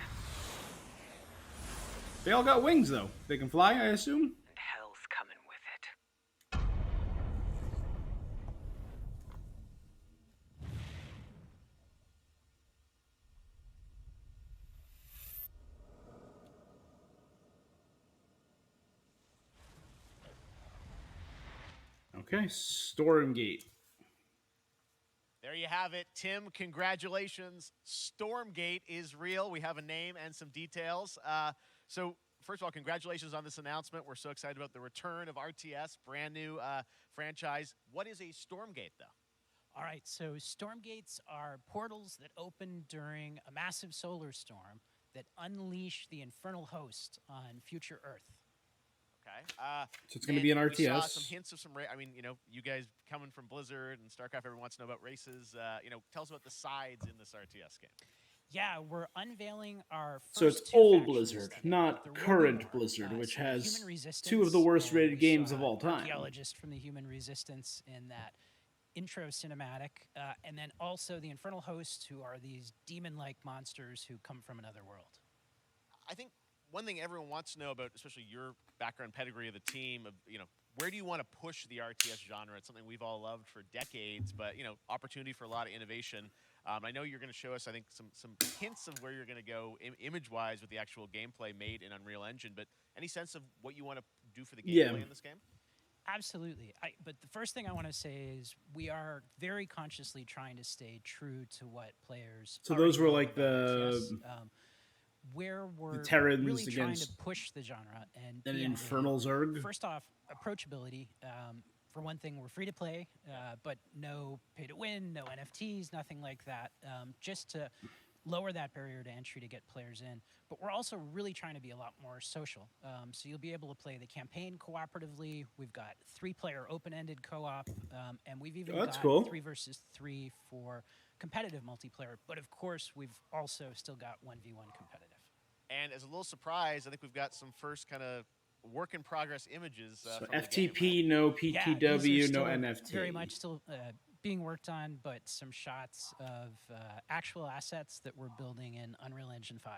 They all got wings, though. They can fly, I assume? And hell's coming with it. Okay, Stormgate. There you have it. Tim, congratulations. Stormgate is real. We have a name and some details. So, first of all, congratulations on this announcement. We're so excited about the return of RTS, brand new franchise. What is a Stormgate, though? All right, so Stormgates are portals that open during a massive solar storm that unleash the infernal host on future Earth. Okay. So it's going to be an RTS. We saw some hints of some. I mean, you guys coming from Blizzard and StarCraft, everyone wants to know about races. Tell us about the sides in this RTS game. Yeah, we're unveiling our first So it's old Blizzard, not current Blizzard, which has two of the worst rated games of all time. Archaeologist from the Human Resistance in that intro cinematic, and then also the infernal hosts, who are these demon-like monsters who come from another world. I think one thing everyone wants to know about, especially your background pedigree of the team, where do you want to push the RTS genre? It's something we've all loved for decades, but opportunity for a lot of innovation. I know you're going to show us, I think, some hints of where you're going to go image-wise with the actual gameplay made in Unreal Engine. But any sense of what you want to do for the gameplay in this game? Absolutely. But the first thing I want to say is we are very consciously trying to stay true to what players. So those were like the where we're Terrans really trying to against push the genre and an be Infernal Zerg. First off, approachability. For one thing, we're free to play, but no pay to win, no NFTs, nothing like that. Just to lower that barrier to entry to get players in. But we're also really trying to be a lot more social. So you'll be able to play the campaign cooperatively. We've got 3-player open-ended co-op, and we've even got 3 versus 3 for competitive multiplayer. But of course, we've also still got 1v1 competitive. And as a little surprise, I think we've got some first kind of work in progress images. So from FTP, the game, right? no PTW, no NFT. Very much still being worked on, but some shots of actual assets that we're building in Unreal Engine 5.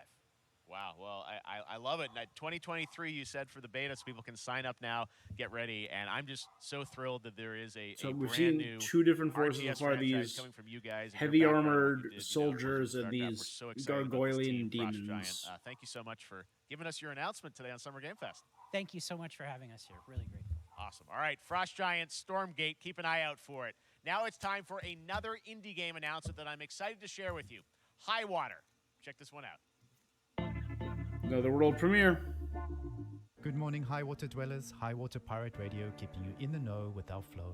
Wow. Well, I love it. 2023, you said, for the beta, so people can sign up now, get ready. And I'm just so thrilled that there is a we've brand seen new 2 different forces RTS so far. franchise These coming from you guys, heavy armored soldiers and StarCraft. these We're so excited about this team, gargoyling Frost demons. Giant. Thank you so much for giving us your announcement today on Summer Game Fest. Thank you so much for having us here. Really great. Awesome. All right, Frost Giant, Stormgate, keep an eye out for it. Now it's time for another indie game announcement that I'm excited to share with you. High Water. Check this one out. Another world premiere. Good morning, High Water dwellers. High Water Pirate Radio, keeping you in the know with our flow.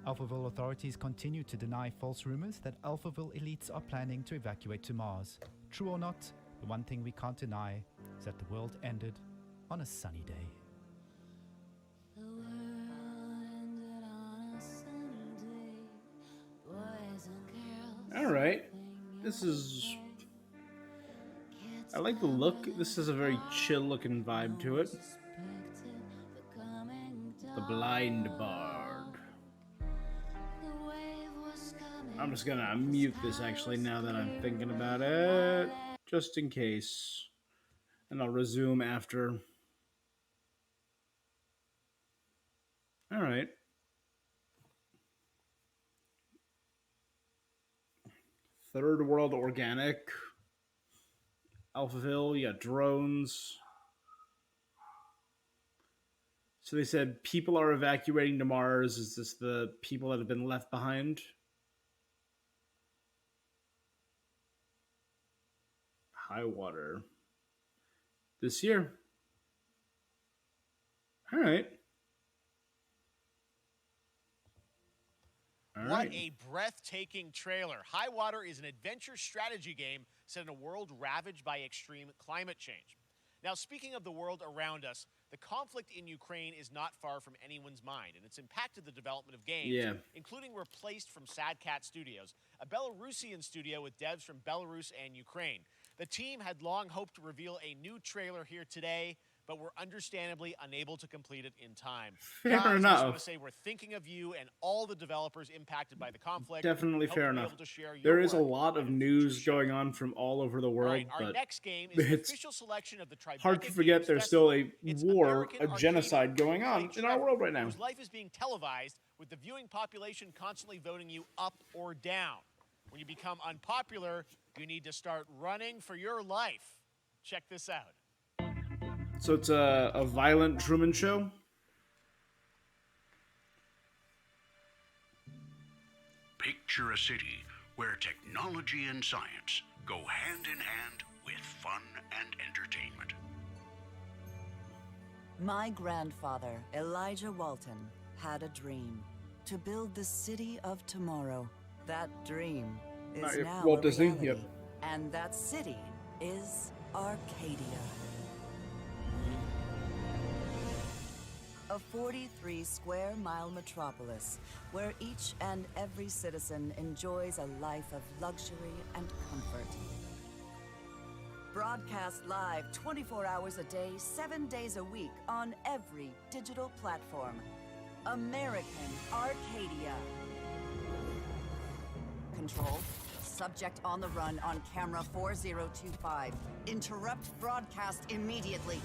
Alphaville authorities continue to deny false rumors that Alphaville elites are planning to evacuate to Mars. True or not, the one thing we can't deny is that the world ended on a sunny day. All right, this is. I like the look. This has a very chill-looking vibe to it. The Blind Bard. I'm just gonna mute this actually now that I'm thinking about it, just in case, and I'll resume after. All right. Third World Organic. Alphaville, you got drones. So they said people are evacuating to Mars. Is this the people that have been left behind? High Water. This year. All right. What a breathtaking trailer. High Water is an adventure strategy game set in a world ravaged by extreme climate change. Now, speaking of the world around us, the conflict in Ukraine is not far from anyone's mind, and it's impacted the development of games, including Replaced from Sad Cat Studios, a Belarusian studio with devs from Belarus and Ukraine. The team had long hoped to reveal a new trailer here today, but were understandably unable to complete it in time. Fair Guys, I just enough. want to say we're thinking of you and all the developers impacted by the conflict. Definitely Hope fair you'll be enough. able to share your There is a work. lot of news going on from all over the All world, right, our but next game is the it's official selection of the Tribeca hard to forget Games there's still Festival. a It's war, American a Arcadia, genocide going where you on play in our Trevor, world right now. whose life is being televised with the viewing population constantly voting you up or down. When you become unpopular, you need to start running for your life. Check this out. So it's a violent Truman Show? Picture a city where technology and science go hand in hand with fun and entertainment. My grandfather, Elijah Walton, had a dream to build the city of tomorrow. That dream is now Walt a Disney, reality. yep. And that city is Arcadia. A 43-square-mile metropolis where each and every citizen enjoys a life of luxury and comfort. Broadcast live 24 hours a day, 7 days a week on every digital platform. American Arcadia. Control. Subject on the run on camera 4025. Interrupt broadcast immediately.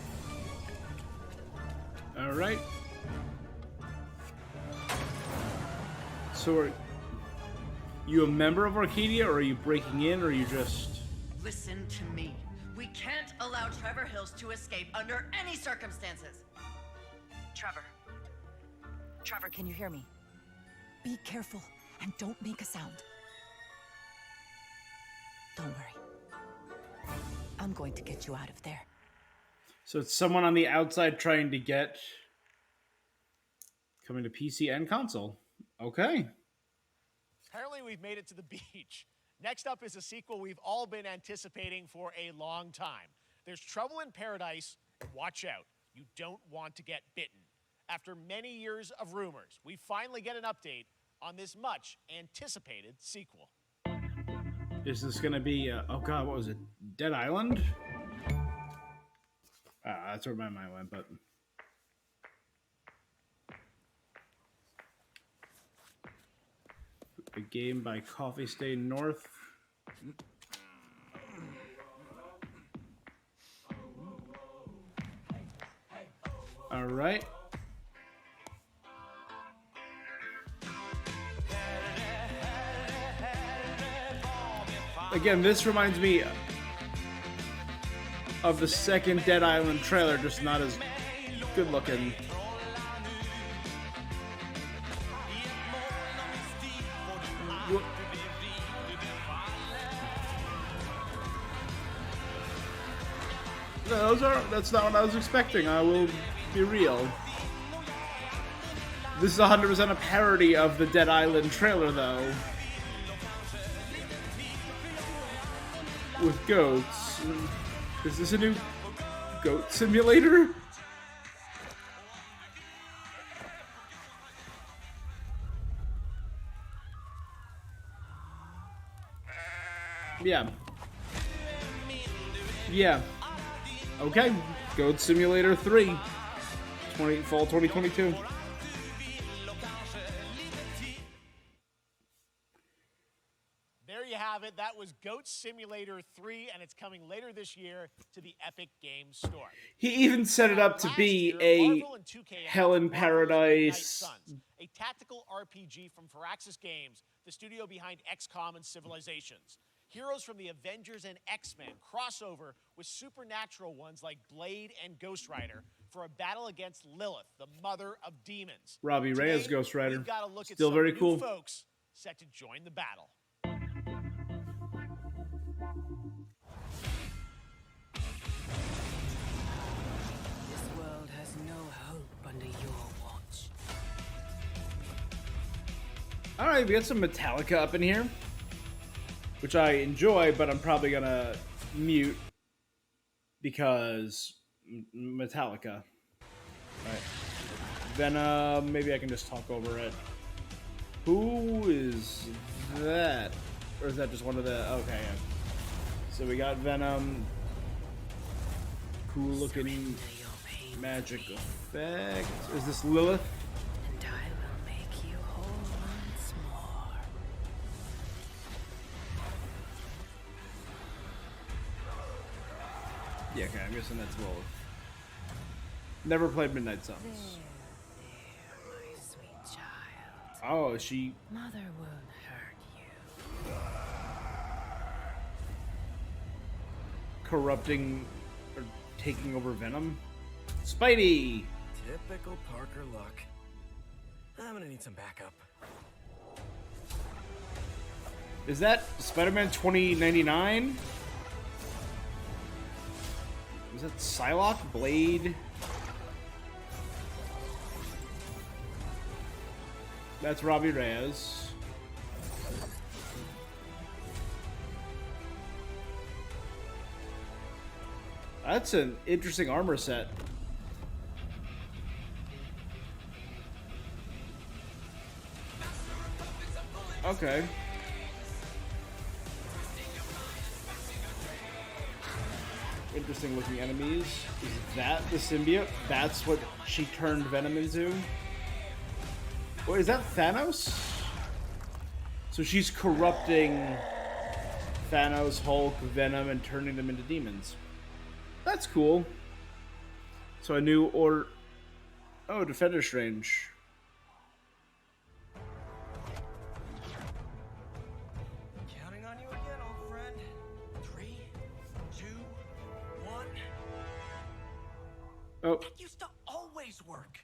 All right. So are you a member of Arcadia, or are you breaking in, or are you just... Listen to me. We can't allow Trevor Hills to escape under any circumstances. Trevor. Trevor, can you hear me? Be careful and don't make a sound. Don't worry. I'm going to get you out of there. So it's someone on the outside trying to get... coming to PC and console. Okay. Apparently, we've made it to the beach. Next up is a sequel we've all been anticipating for a long time. There's Trouble in Paradise. Watch out. You don't want to get bitten. After many years of rumors, we finally get an update on this much anticipated sequel. Is this going to be... oh, God, what was it? Dead Island? That's where my mind went, but... A game by Coffee Stain North. All right. Again, this reminds me of the second Dead Island trailer, just not as good looking. That's not what I was expecting. I will be real. This is 100% a parody of the Dead Island trailer, though. With goats. Is this a new goat simulator? Yeah. Yeah. Okay. Goat Simulator 3. Fall 2022. There you have it. That was Goat Simulator 3, and it's coming later this year to the Epic Games Store. He even set it up to be a Hell in Paradise. A tactical RPG from Firaxis Games, the studio behind XCOM and Civilizations. Heroes from the Avengers and X-Men crossover with supernatural ones like Blade and Ghost Rider for a battle against Lilith, the mother of demons. Robbie Ray as Ghost Rider. We've got to look Still at some very new cool. folks set to join the battle. This world has no hope under your watch. All right, we got some Metallica up in here, which I enjoy, but I'm probably gonna mute because Metallica. All right. Venom, maybe I can just talk over it. Who is that? Or is that just one of the... Okay, yeah. So we got Venom. Cool looking Magic effect. Is this Lilith? And I will make you whole once more. Yeah, okay, I'm guessing that's Lilith. Never played Midnight Suns. My sweet child. Oh, is she... Mother won't hurt you. corrupting or taking over Venom? Spidey! Typical Parker luck. I'm gonna need some backup. Is that Spider-Man 2099? Is that Psylocke? Blade? That's Robbie Reyes. That's an interesting armor set. Okay. Interesting looking enemies. Is that the symbiote? That's what she turned Venom into? Wait, is that Thanos? So she's corrupting Thanos, Hulk, Venom, and turning them into demons. That's cool. So a new order... Oh, Defender Strange. Counting on you again, old friend. 3, 2, 1. Oh. It used to always work.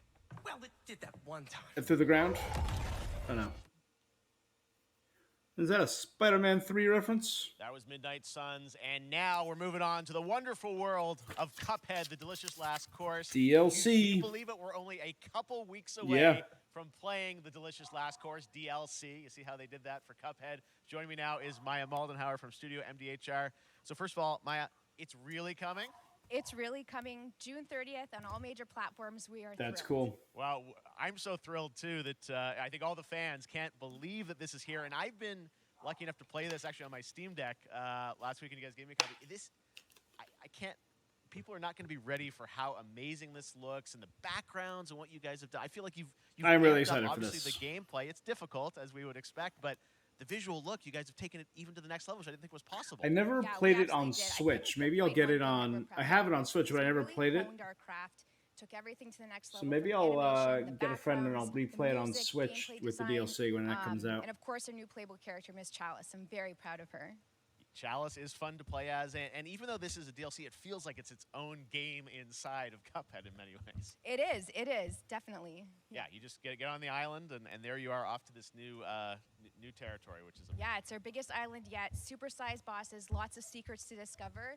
Well, it did that one time. And through the ground? Oh no. Is that a Spider-Man 3 reference? That was Midnight Suns, and now we're moving on to the wonderful world of Cuphead, the delicious last course. DLC. Can you believe it? We're only a couple weeks away from playing the delicious last course, DLC. You see how they did that for Cuphead? Joining me now is Maya Moldenhauer from Studio MDHR. So first of all, Maya, it's really coming? It's really coming June 30th on all major platforms. We are That's thrilled. cool. Wow, I'm so thrilled too that I think all the fans can't believe that this is here. And I've been lucky enough to play this actually on my Steam Deck last week, and you guys gave me a copy. I can't. People are not going to be ready for how amazing this looks and the backgrounds and what you guys have done. I feel like you've I'm really amped up, excited for obviously this. the gameplay. It's difficult as we would expect, but the visual look, you guys have taken it even to the next level, which I didn't think was possible. I never played it on Switch. Maybe I'll get it on... I have it on Switch, but I never played it. Honed our craft, took everything to the next So level. maybe from I'll animation, the get a friend and I'll backgrounds, replay it on music, Switch gameplay with the design, DLC when that comes out. And of course, our new playable character, Miss Chalice. I'm very proud of her. Chalice is fun to play as, and even though this is a DLC, it feels like it's its own game inside of Cuphead in many ways. It is, definitely. Yeah, you just get on the island, and there you are off to this new new territory, which is Yeah, it's our biggest island yet. Super-sized bosses, lots of secrets to discover.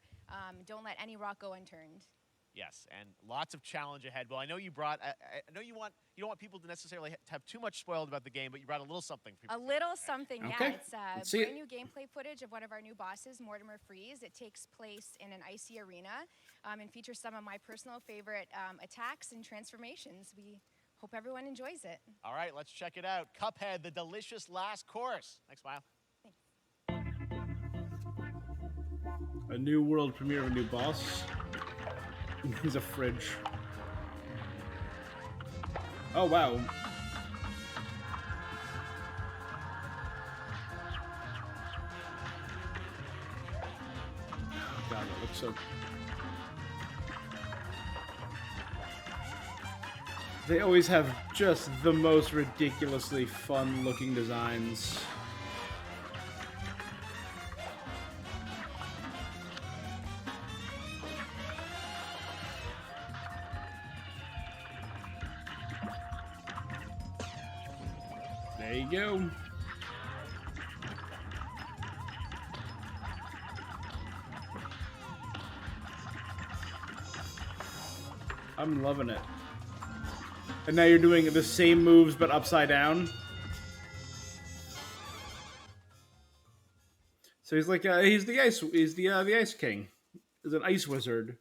Don't let any rock go unturned. Yes, and lots of challenge ahead. Well, I know you brought. I know you don't want people to necessarily have too much spoiled about the game, but you brought a little something for people. A little something, Okay. yeah. It's brand new gameplay footage of one of our new bosses, Mortimer Freeze. It takes place in an icy arena and features some of my personal favorite attacks and transformations. We hope everyone enjoys it. All right, let's check it out. Cuphead, the delicious last course. Thanks, Smile. A new world premiere of a new boss. He's a fridge. Oh, wow. God, that looks so... They always have just the most ridiculously fun-looking designs. There you go. I'm loving it. And now you're doing the same moves but upside down. So he's like he's the ice king. He's an ice wizard.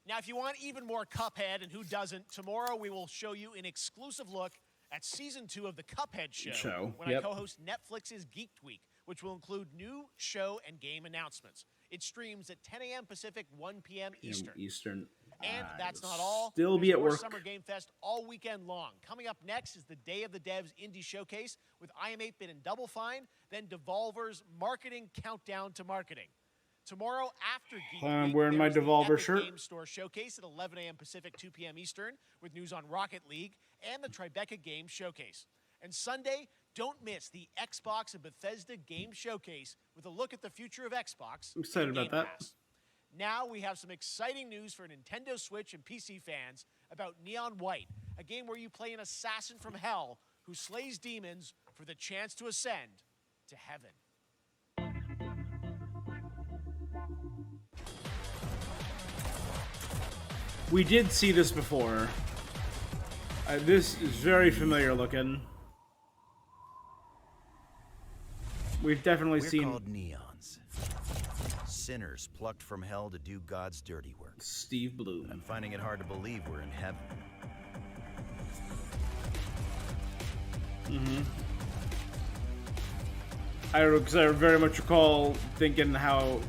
Now, if you want even more Cuphead, and who doesn't, tomorrow we will show you an exclusive look at Season 2 of the Cuphead Show when I co-host Netflix's Geeked Week, which will include new show and game announcements. It streams at 10 a.m. Pacific, 1 p.m. Eastern. And And that's not all. Still be There's at more work. Summer Game Fest all weekend long. Coming up next is the Day of the Devs Indie Showcase with IM 8-Bit and Double Fine, then Devolver's Marketing Countdown to Marketing. Tomorrow after Geek I'm Week, wearing my there's the Devolver Epic shirt. Games Store Showcase at 11 a.m. Pacific, 2 p.m. Eastern with news on Rocket League and the Tribeca Games Showcase. And Sunday, don't miss the Xbox and Bethesda Game Showcase with a look at the future of Xbox. I'm excited and about Game that. Pass. Now we have some exciting news for Nintendo Switch and PC fans about Neon White, a game where you play an assassin from hell who slays demons for the chance to ascend to heaven. We did see this before. This is very familiar looking. We've definitely We're seen called neons. Sinners plucked from hell to do God's dirty work. Steve Bloom. I'm finding it hard to believe we're in heaven. Because I very much recall thinking how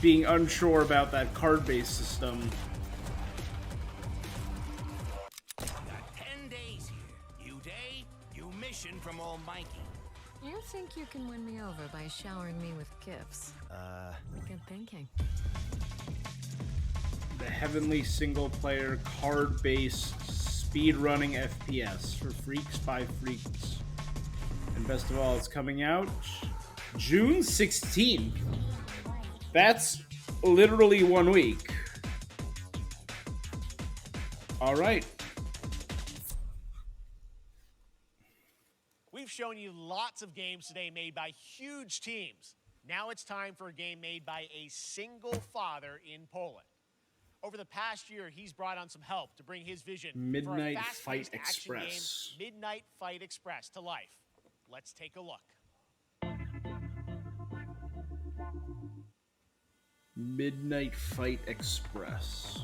being unsure about that card-based system. Got 10 days here. New day, new mission from Almighty. You think you can win me over by showering me with gifts? Good thinking. The heavenly single-player card-based speed-running FPS for freaks by freaks. And best of all, it's coming out June 16th. That's literally 1 week. All right. We've shown you lots of games today made by huge teams. Now it's time for a game made by a single father in Poland. Over the past year, he's brought on some help to bring his vision Midnight for a fast-paced Fight action Express. game, Midnight Fight Express, to life. Let's take a look. Midnight Fight Express.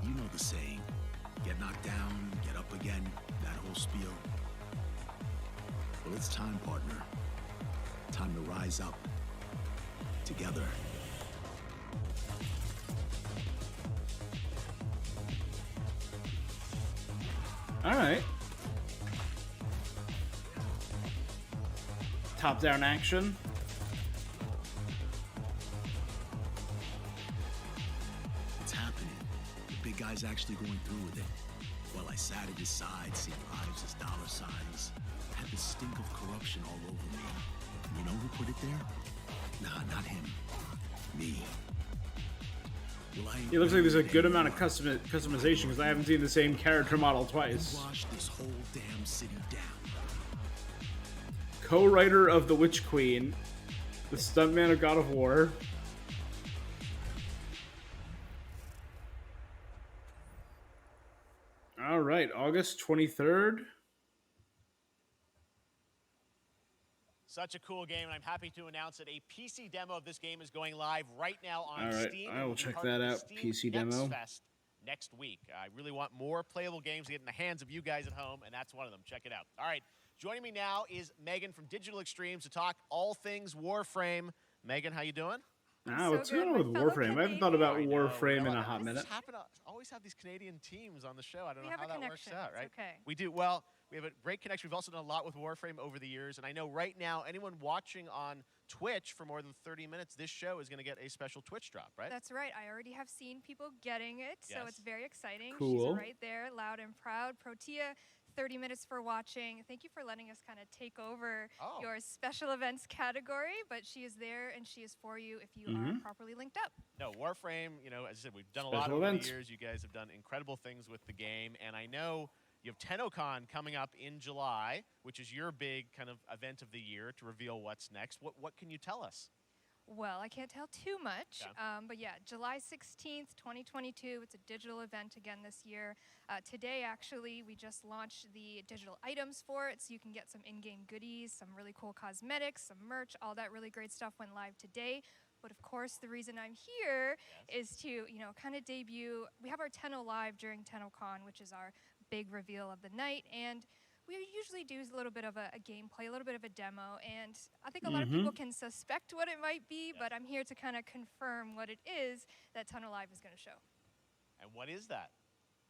You know the saying, get knocked down, get up again, that whole spiel. Well, it's time, partner. Time to rise up. Together. All right. Top-down action. It's happening. The big guy's actually going through with it. While I sat at his side, seeing lives as dollar signs, I had the stink of corruption all over me. And you know who put it there? Nah, not him. Me. Well, It looks like there's a good amount of customization because I haven't seen the same character model twice. Wash this whole damn city down. Co-writer of The Witch Queen, the stuntman of God of War. All right, August 23rd. Such a cool game, and I'm happy to announce that a PC demo of this game is going live right now on All right, Steam. I will It'll be check part of that the out, Steam PC Next demo. Fest next week. I really want more playable games to get in the hands of you guys at home, and that's one of them. Check it out. All right, joining me now is Megan from Digital Extremes to talk all things Warframe. Megan, how you doing? What's going on with Warframe? I haven't thought about Warframe in a hot minute. Always have these Canadian teams on the show. I don't know have how a that works connection. out, It's right? okay. We do. Well, we have a great connection. We've also done a lot with Warframe over the years, and I know right now anyone watching on Twitch for more than 30 minutes, this show is going to get a special Twitch drop, right? That's right. I already have seen people getting it, so Yes. it's very exciting. Cool. She's right there, loud and proud. Protea, 30 minutes for watching. Thank you for letting us kind of take over your special events category, but she is there and she is for you if you are properly linked up. No, Warframe, you know, as I said, we've done a Special lot over events. the years. You guys have done incredible things with the game, and I know you have TennoCon coming up in July, which is your big kind of event of the year to reveal what's next. What can you tell us? Well, I can't tell too much, Yeah. but yeah, July 16th, 2022. It's a digital event again this year. Today, actually, we just launched the digital items for it, so you can get some in-game goodies, some really cool cosmetics, some merch, all that really great stuff went live today. But of course, the reason I'm here is to, you know, kind of debut. We have our Tenno Live during TennoCon, which is our big reveal of the night, and we usually do a little bit of a gameplay, a little bit of a demo, and I think a lot of people can suspect what it might be, but I'm here to kind of confirm what it is that Tunnel Live is going to show. And what is that?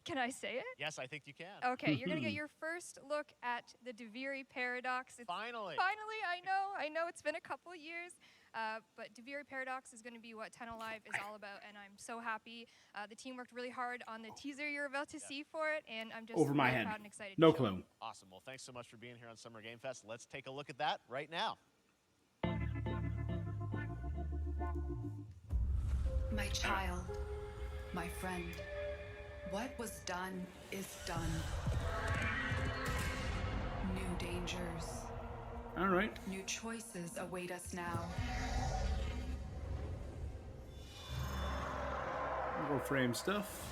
Can I say it? Yes, I think you can. Okay, you're going to get your first look at the Duviri Paradox. Finally! Finally, I know it's been a couple years, but Duviri Paradox is going to be what Tunnel Live is all about, and I'm so happy. The team worked really hard on the teaser you're about to see for it, and I'm just Over my really head. proud and excited No to show clue. it. Awesome. Well, thanks so much for being here on Summer Game Fest. Let's take a look at that right now. My child, my friend, what was done is done. New dangers. All right. New choices await us now. Warframe stuff.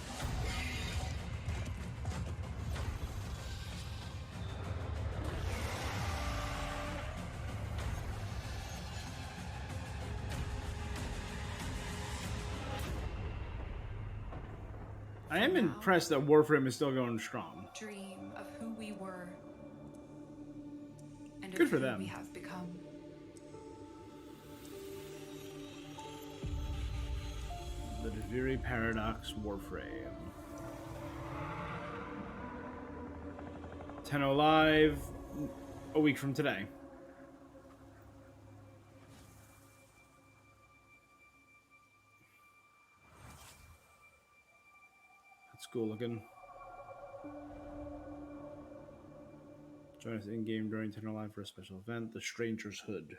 I am impressed that Warframe is still going strong. Dream of who we were. And Good of for who them. we have become. The Duviri Paradox Warframe. 10:00 live a week from today. That's cool looking. Join us in-game during 10:00 live for a special event, The Stranger's Hood.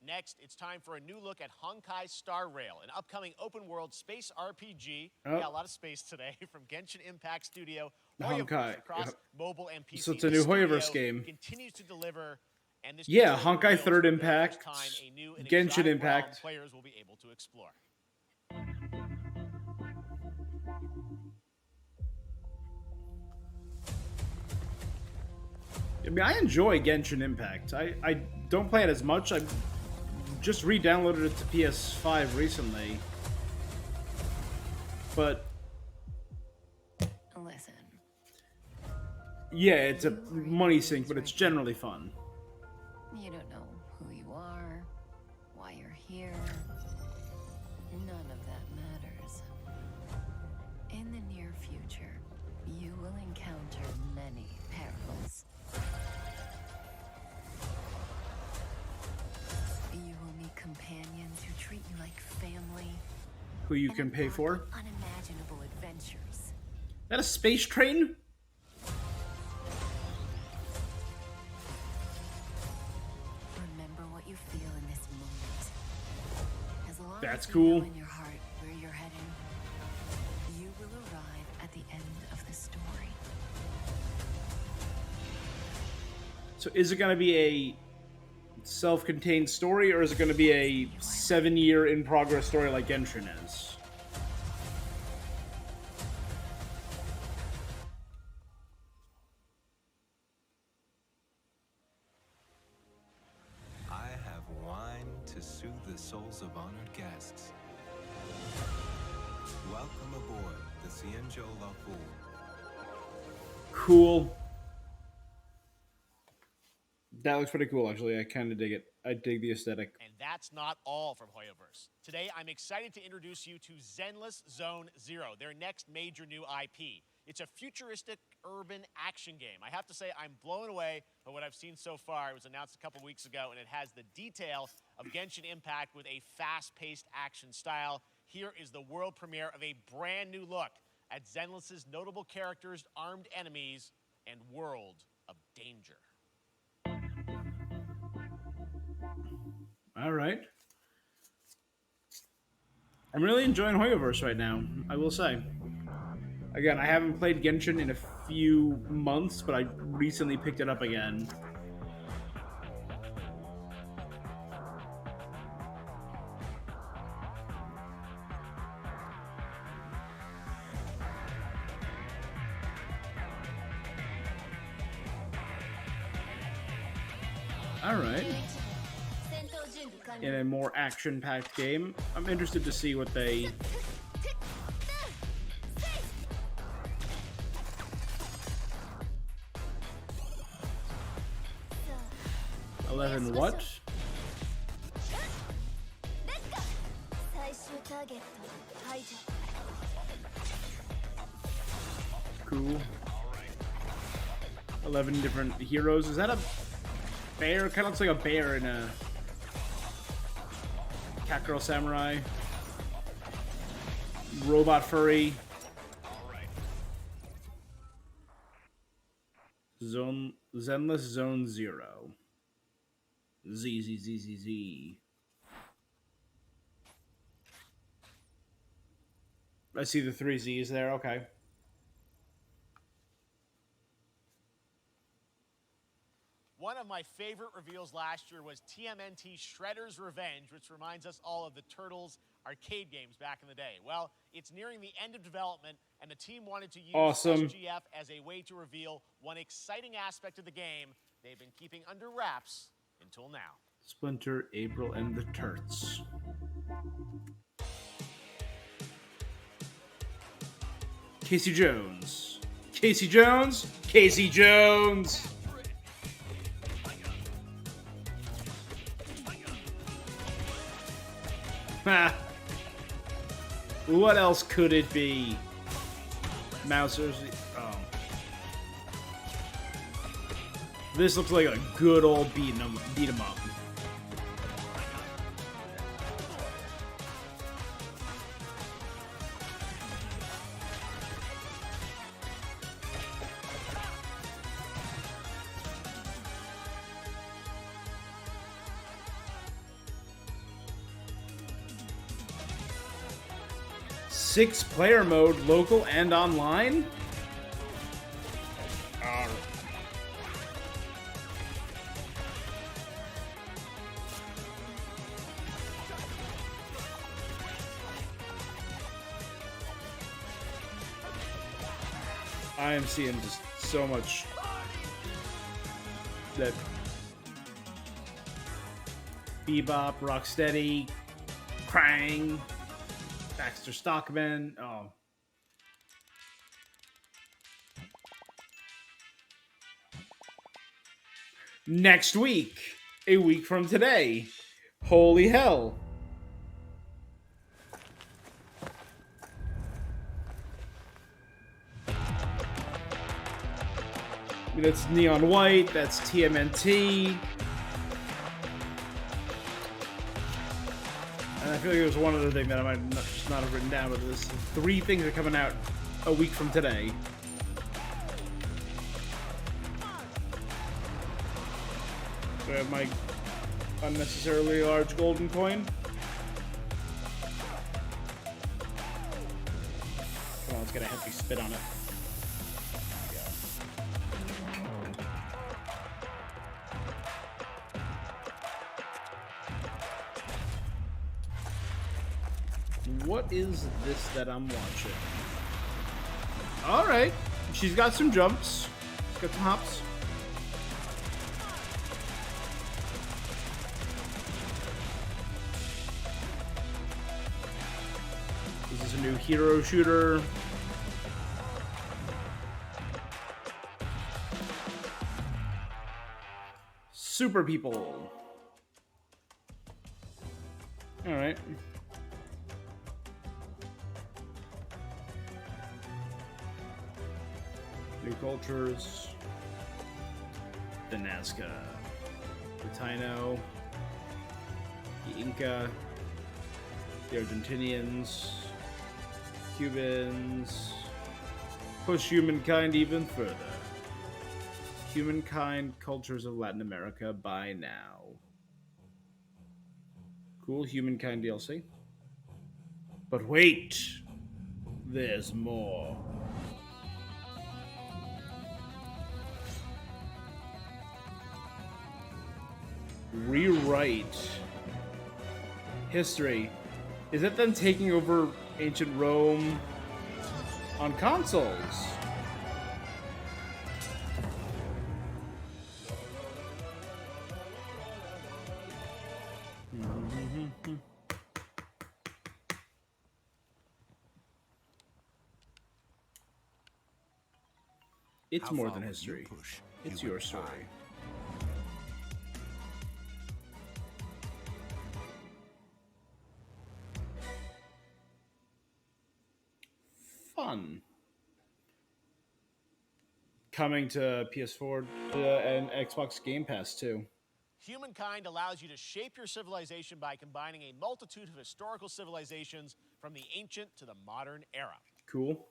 Next, it's time for a new look at Honkai Star Rail, an upcoming open-world space RPG. Oh. Yeah, a lot of space today from Genshin Impact Studio. Honkai, Hoyoverse across yeah. mobile and PC. So it's a The new studio Hoyoverse game. Continues to deliver, and this Yeah, feature Honkai reveals Third for the Impact, first time a new and Genshin exotic realm Impact. players will be able to explore. I mean, I enjoy Genshin Impact. I don't play it as much. I just re-downloaded it to PS5 recently. But Listen, yeah, it's a money sink, but it's generally fun. you don't know who you are, why you're here. None of that matters. In the near future, you will encounter many perils. You will meet companions who treat you like family. Who you can pay for. Unimaginable adventures. That a space train? Remember what you feel in this moment. As long That's as you cool. know in your heart where you're heading, you will arrive at the end of the story. So is it going to be a self-contained story, or is it going to be a 7-year in-progress story like Genshin is? I have wine to soothe the souls of honored guests. Welcome aboard the Cienjo La Fool. Cool. That looks pretty cool, actually. I kind of dig it. I dig the aesthetic. And that's not all from Hoyoverse. Today, I'm excited to introduce you to Zenless Zone Zero, their next major new IP. It's a futuristic urban action game. I have to say, I'm blown away by what I've seen so far. It was announced a couple weeks ago, and it has the detail of Genshin Impact with a fast-paced action style. Here is the world premiere of a brand new look at Zenless's notable characters, armed enemies, and world of danger. All right. I'm really enjoying Hoyoverse right now, I will say. Again, I haven't played Genshin in a few months, but I recently picked it up again. All right. In a more action-packed game, I'm interested to see what they... 11 what? Cool. 11 different heroes. Is that a bear? Kind of looks like a bear in a Cat Girl Samurai. Robot furry. Zenless Zone 0. Z. I see the 3 Z's there, okay. One of my favorite reveals last year was TMNT Shredder's Revenge, which reminds us all of the Turtles arcade games back in the day. Well, it's nearing the end of development, and the team wanted to use SGF as a way to reveal one exciting aspect of the game they've been keeping under wraps until now. Splinter, April, and the Turts. Casey Jones. Casey Jones. Casey Jones. Ha. What else could it be? Mousers. Oh. This looks like a good old beat 'em up. Six-player mode, local and online? I am seeing just so much that Bebop, Rocksteady, Krang, Baxter Stockman. Oh. Next week. A week from today. Holy hell. That's Neon White. That's TMNT. And I feel like there's one other thing that I might just not have written down, but there's 3 things that are coming out a week from today. Do I have my unnecessarily large golden coin? Come on, it's gonna have me spit on it. What is this that I'm watching? Alright. She's got some jumps. She's got some hops. This is a new hero shooter. Super people. Alright. New cultures, the Nazca, the Taino, the Inca, the Argentinians, Cubans, push humankind even further. Humankind cultures of Latin America by now. Cool Humankind DLC. But wait, there's more. Rewrite history. Is it them taking over ancient Rome on consoles? It's more than history. It's your story. fun. Coming to PS4 and Xbox Game Pass too. Humankind allows you to shape your civilization by combining a multitude of historical civilizations from the ancient to the modern era. Cool.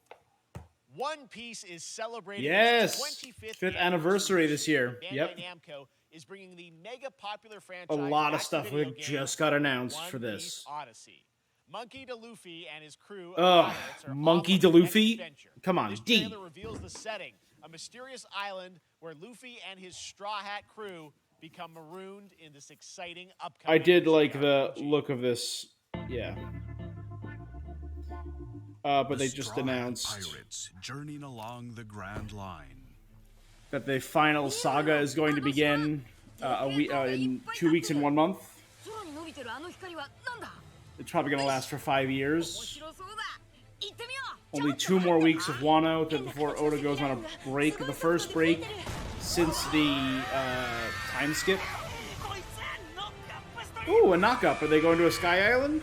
One Piece is celebrating its its 25th 5th anniversary this year. Bandai Yep. Namco is bringing the mega popular franchise A lot of back to stuff video just games got with announced One for this. Piece Odyssey. Monkey D. Luffy and his crew of Ugh, pirates are Monkey off D. on the next Luffy? adventure. Come on, This D. trailer reveals the setting, a mysterious island where Luffy and his Straw Hat crew become marooned in this exciting upcoming I did like the RPG. look of this. Yeah. But The they just Straw Hat announced Pirates journeying along the Grand Line. that the final saga is going to begin in 2 weeks and 1 month. It's probably going to last for 5 years. Only 2 more weeks of Wano before Oda goes on a break. The first break since the time skip. Ooh, a knock-up. Are they going to a Sky Island?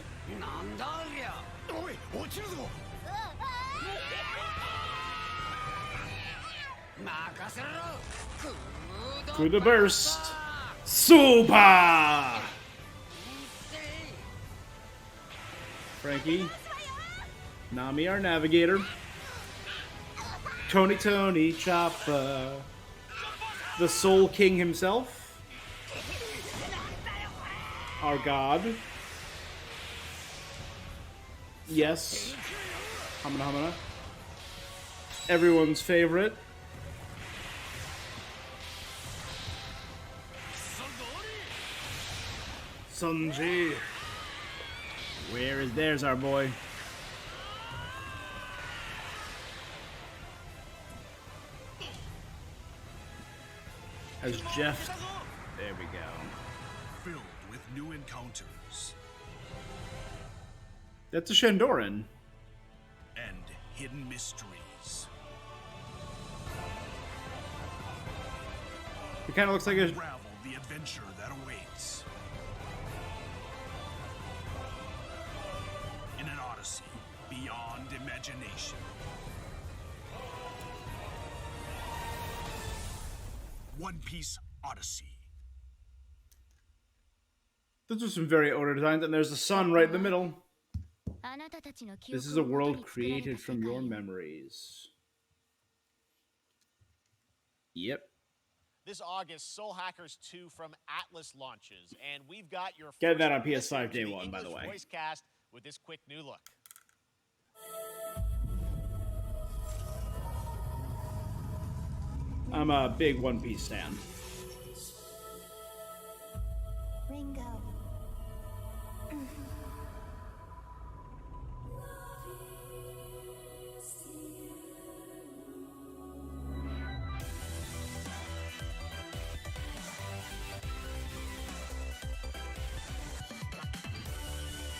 To the burst. Super! Frankie. Nami, our navigator. Tony Choppa. The Soul King himself. Our god. Yes. Hamana Hamana. Everyone's favorite. Sanji. There's our boy. As Jeff. There we go. Filled with new encounters That's a Shandoran. and hidden mysteries. It kind of looks like a. Unravel the adventure that awaits. In an odyssey beyond imagination. One Piece Odyssey. Those are some very Oda designs, and there's the sun right in the middle. This is a world created from your memories. Yep. This August, Soul Hackers 2 from Atlas launches, and we've got your Get that on first PS5 listen day to one, by the English way. voice cast with this quick new look. I'm a big One Piece fan. Ringo.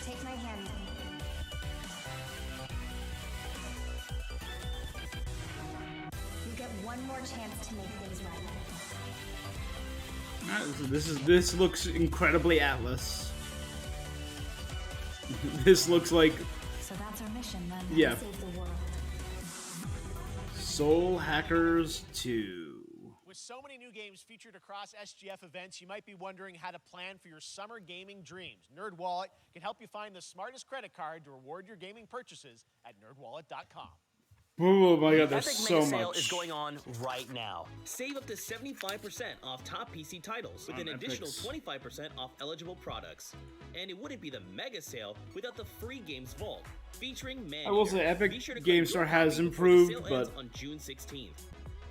Take my hand. You get one more chance to make things right. This looks incredibly Atlas. This looks like So that's our mission then. Yeah. Save the world. Soul Hackers 2. With so many new games featured across SGF events, you might be wondering how to plan for your summer gaming dreams. NerdWallet can help you find the smartest credit card to reward your gaming purchases at nerdwallet.com. Oh my god, there's Epic so Mega Sale much. is going on right now. Save up to 75% off top PC titles with On an additional Epic's. 25% off eligible products. And it wouldn't be the Mega Sale without the free games vault featuring Man. I will say Epic Be sure to Game click Store your has copy before the improved, sale ends but on June 16th.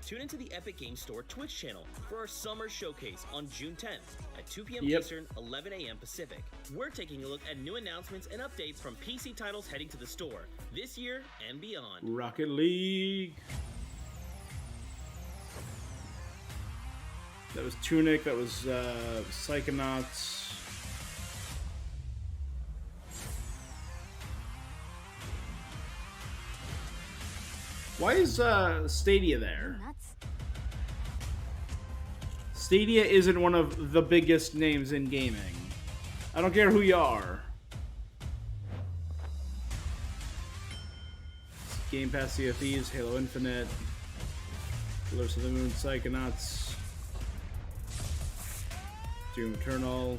Tune into the Epic Game Store Twitch channel for our summer showcase on June 10th at 2 p.m. Yep. Eastern, 11 a.m. Pacific. We're taking a look at new announcements and updates from PC titles heading to the store this year and beyond. Rocket League. That was Tunic, that was Psychonauts. Why is Stadia there? Stadia isn't one of the biggest names in gaming. I don't care who you are. Game Pass Sea of Thieves, Halo Infinite, Lords of the Moon, Psychonauts, Doom Eternal.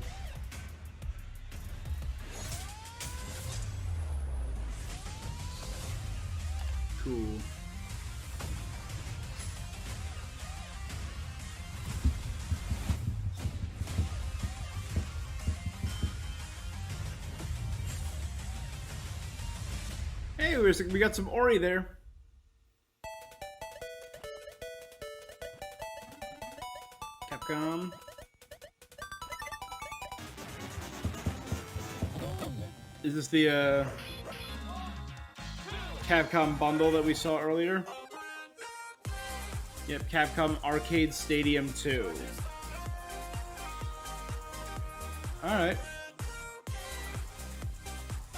Cool. Hey, we got some Ori there. Capcom. Is this the Capcom bundle that we saw earlier? Yep, Capcom Arcade Stadium 2. Alright.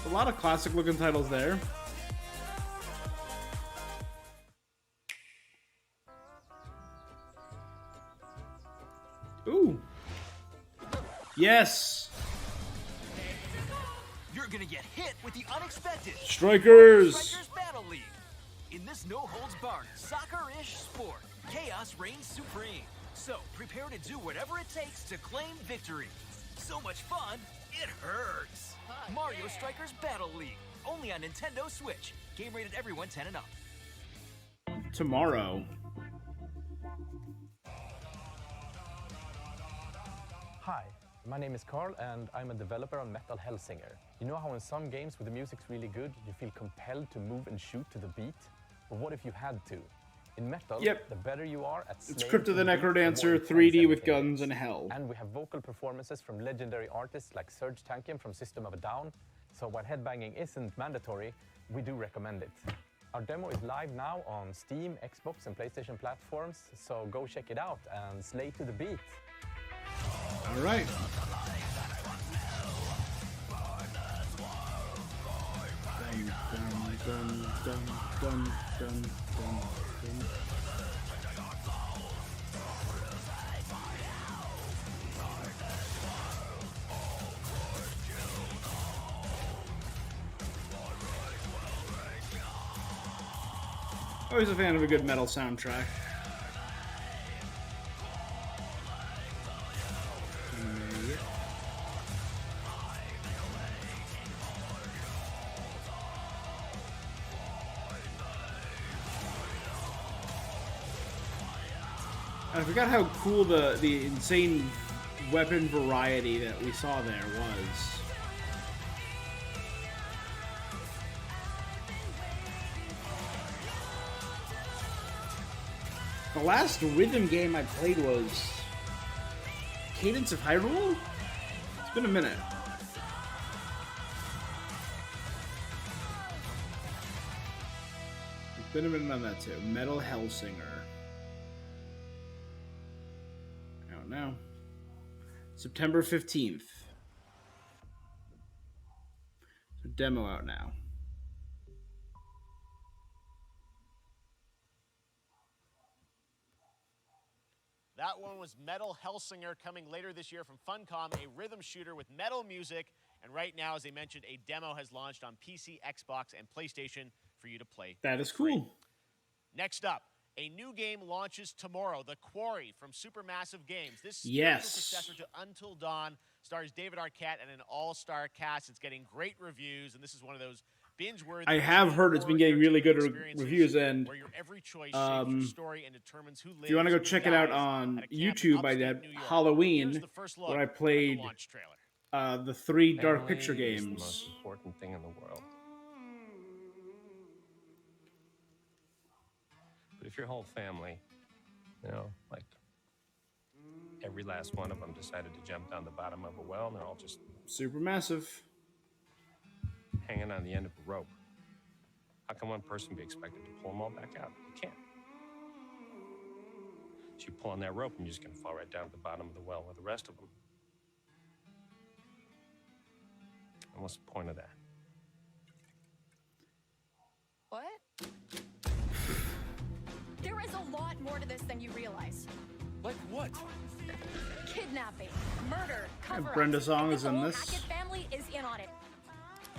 A lot of classic looking titles there. Ooh. Yes. You're gonna get hit with the unexpected. Strikers. Strikers Battle League. In this no-holds-barred, soccer-ish sport, chaos reigns supreme. So prepare to do whatever it takes to claim victory. So much fun, it hurts. Mario Strikers Battle League. Only on Nintendo Switch. Game rated everyone 10 and up. Tomorrow. Hi, my name is Carl and I'm a developer on Metal Hellsinger. You know how in some games where the music's really good, you feel compelled to move and shoot to the beat? But what if you had to? In Metal, the better you are at It's Crypto the Necrodancer 3D with guns and hell. And we have vocal performances from legendary artists like Serge Tankian from System of a Down. So while headbanging isn't mandatory, we do recommend it. Our demo is live now on Steam, Xbox and PlayStation platforms, so go check it out and slay to the beat. All right. Dun, dun, dun, dun, dun, dun. Always a fan of a good metal soundtrack. I forgot how cool the insane weapon variety that we saw there was. The last rhythm game I played was Cadence of Hyrule? It's been a minute. It's been a minute on that too. Metal Hellsinger. Now, September 15th. So demo out now. That one was Metal Hellsinger, coming later this year from Funcom, a rhythm shooter with metal music. And right now, as I mentioned, a demo has launched on PC, Xbox, and PlayStation for you to play. That is cool. Next up, a new game launches tomorrow, The Quarry from Supermassive Games. This successor to Until Dawn stars David Arquette and an all-star cast. It's getting great reviews, and this is one of those binge-worthy. I have heard it's been getting really good reviews, and where your every choice shapes your story and determines who lives. If you want to go check it out on YouTube, I did Halloween, where I played the 3 Dark Picture games. Is the most important thing in the world. But if your whole family, you know, like every last one of them decided to jump down the bottom of a well and they're all just super massive, hanging on the end of a rope, how can one person be expected to pull them all back out? You can't. So you pull on that rope and you're just going to fall right down to the bottom of the well with the rest of them. And what's the point of that? What? There is a lot more to this than you realize. Like what? Kidnapping, murder, cover-ups. Brenda Song is in The whole this. Hackett family is in on it.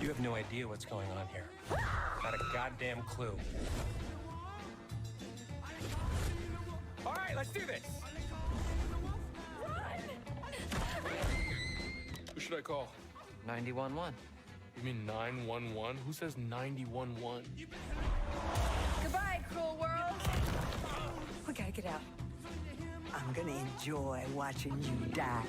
You have no idea what's going on here. Not a goddamn clue. All right, let's do this. Who should I call? 911. You mean 911? Who says 911? Goodbye, cruel world. We gotta get out. I'm gonna enjoy watching you die.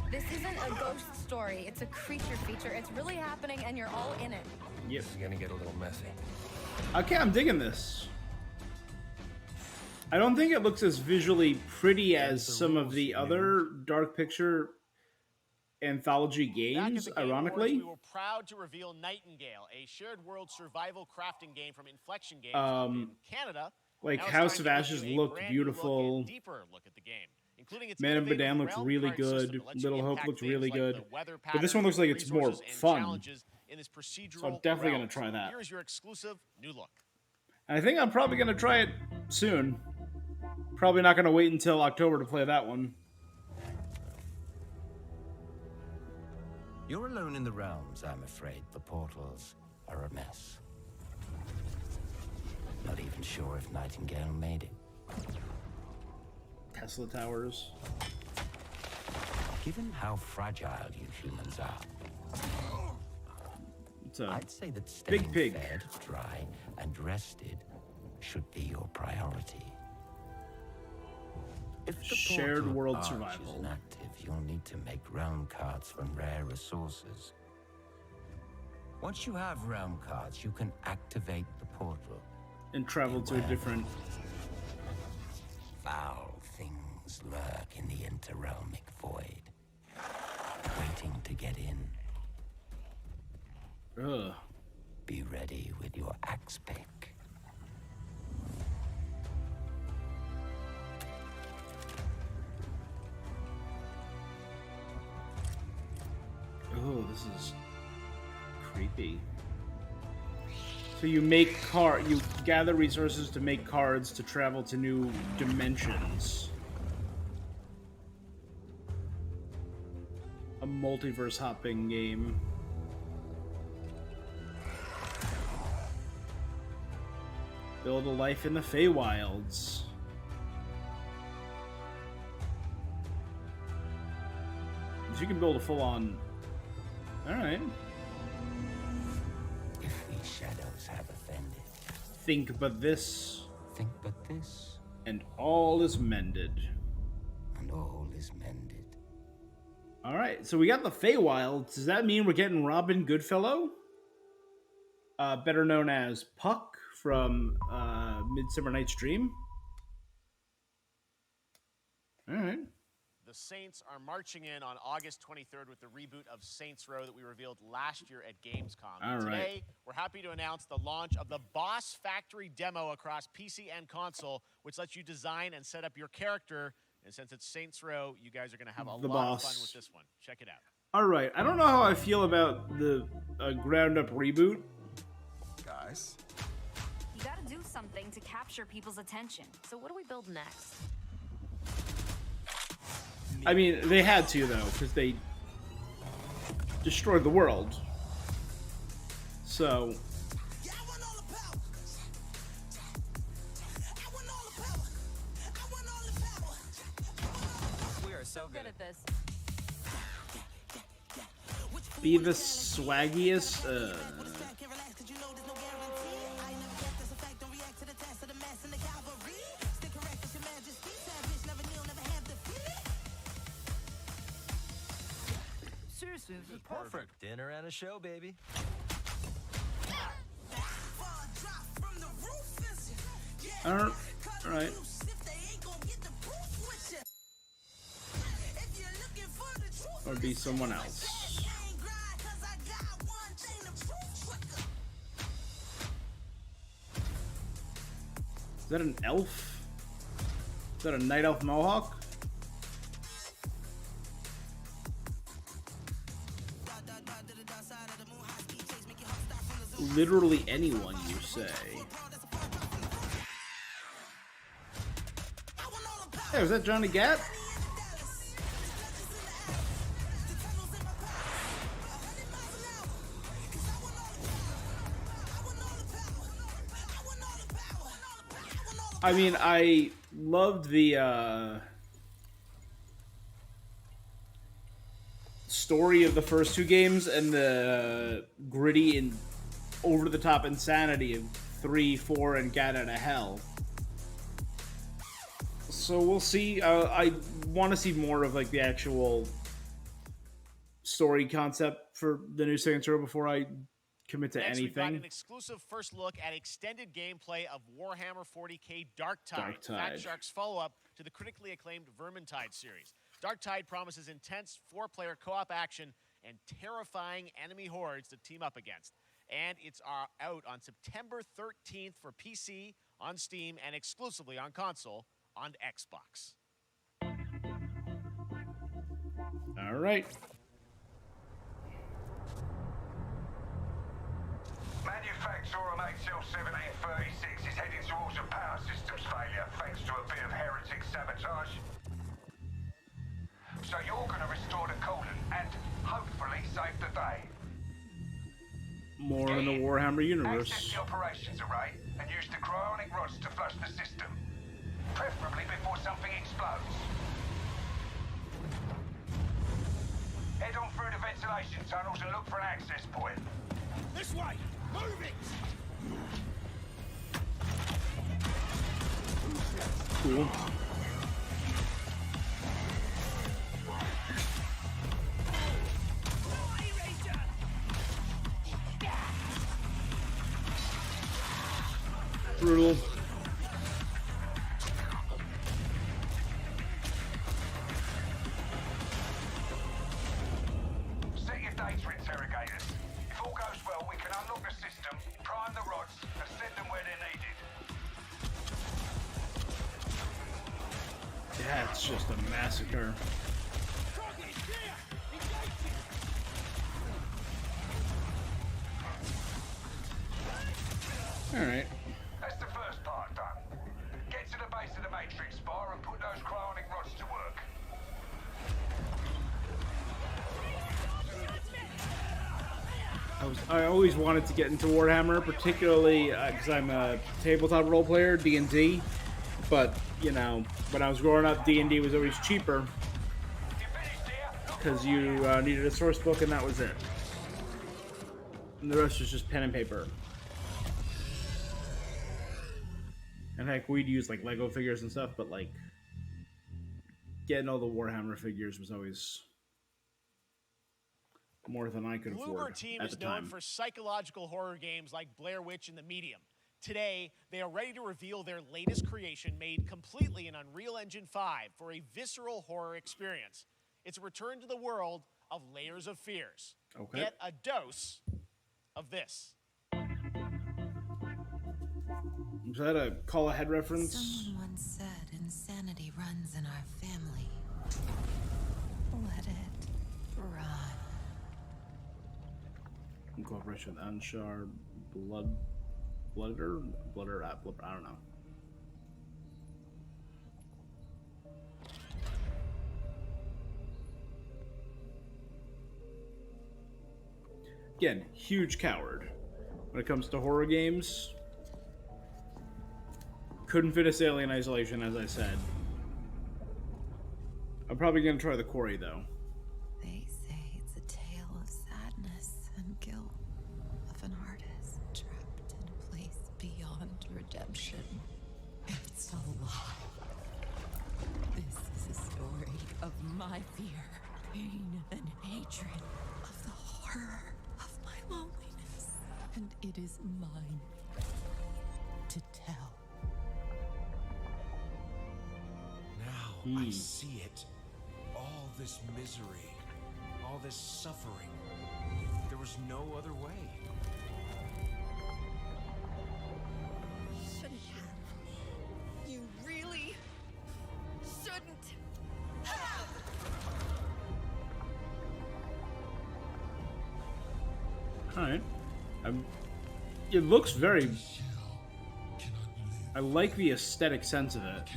This isn't a ghost story. It's a creature feature. It's really happening, and you're all in it. Yep. This is gonna get a little messy. Okay, I'm digging this. I don't think it looks as visually pretty as some of the other Dark Picture anthology games, ironically. We were proud to reveal Nightingale, a shared world survival crafting game from Inflection Games in Canada. Like House of Ashes looked beautiful. Deeper look at the game, including its Man of Medan looked really good. Little Hope looked really good. But this one looks like it's more fun. So I'm definitely going to try that. Here's your exclusive new look. I think I'm probably going to try it soon. Probably not going to wait until October to play that one. You're alone in the realms, I'm afraid. The portals are a mess. Not even sure if Nightingale made it. Tesla towers. Given how fragile you humans are, I'd say that staying fed, dry, and rested should be your priority. If the Shared portal world arch survival. is inactive, you'll need to make realm cards from rare resources. Once you have realm cards, you can activate the portal. And travel to a different... Foul things lurk in the interrealmic void, waiting to get in. Ugh. Be ready with your axe pick. Oh, this is creepy. So you you gather resources to make cards to travel to new dimensions. A multiverse hopping game. Build a life in the Feywilds. So you can build a full-on... Alright. If these shadows have offended. Think but this. Think but this. And all is mended. And all is mended. Alright, so we got the Feywilds. Does that mean we're getting Robin Goodfellow? Better known as Puck from Midsummer Night's Dream. Alright. The Saints are marching in on August 23rd with the reboot of Saints Row that we revealed last year at Gamescom. All right. Today, we're happy to announce the launch of the Boss Factory demo across PC and console, which lets you design and set up your character. And since it's Saints Row, you guys are going to have a lot of fun with this one. Check it out. Alright, I don't know how I feel about the ground-up reboot. Guys? You gotta do something to capture people's attention. So what do we build next? I mean, they had to, though, because they destroyed the world. So... We are so good at this. Be the swaggiest... Seriously, this is perfect. Dinner and a show, baby. Alright. Or be someone else. Is that an elf? Is that a night elf mohawk? Literally anyone, you say. Hey, was that Johnny Gat? I mean, I loved the story of the first two games and the gritty and over-the-top insanity of 3, 4, and Gat Out of Hell. So we'll see. I want to see more of like the actual story concept for the new Saints Row before I commit to Next, we've got anything. an exclusive first look at extended gameplay of Warhammer 40k Darktide, Darktide. Fat Shark's follow-up to the critically acclaimed Vermintide series. Darktide promises intense 4-player co-op action and terrifying enemy hordes to team up against. And it's out on September 13th for PC, on Steam, and exclusively on console on Xbox. All right. Manufacturer MHL 1736 is heading towards a power systems failure thanks to a bit of heretic sabotage. So you're going to restore the coolant and hopefully save the day. More in the Warhammer universe. Access the operations array and use the cryonic rods to flush the system. Preferably before something explodes. Head on through the ventilation tunnels and look for an access point. This way! Move it! Cool. Brutal. Set your data interrogators. If all goes well, we can unlock the system, prime the rods, and send them where they're needed. That's just a massacre. Alright. That's the first part done. Get to the base of the Matrix bar and put those cryonic rods to work. I always wanted to get into Warhammer, particularly because I'm a tabletop role player, D&D. But, you know, when I was growing up, D&D was always cheaper because you needed a source book and that was it. And the rest was just pen and paper. And heck, we'd use like Lego figures and stuff, but like getting all the Warhammer figures was always more than I could afford Bloober Team at is the known time. for psychological horror games like Blair Witch and The Medium. Today, they are ready to reveal their latest creation made completely in Unreal Engine 5 for a visceral horror experience. It's a return to the world of Layers of Fears. Okay. Get a dose of this. Is that a Call Ahead reference? Someone once said insanity runs in our family. Let it run. In cooperation with Anshar Blooder, I don't know. Again, huge coward when it comes to horror games. Couldn't finish Alien Isolation, as I said. I'm probably gonna try the Quarry though. They say it's a tale of sadness and guilt of an artist trapped in a place beyond redemption. It's a lie. This is a story of my fear, pain, and hatred, of the horror of my loneliness. And it is mine to tell. Now I see it. All this misery, all this suffering. There was no other way. Shouldn't have. You really shouldn't have. Alright. It looks very... I like the aesthetic sense of it.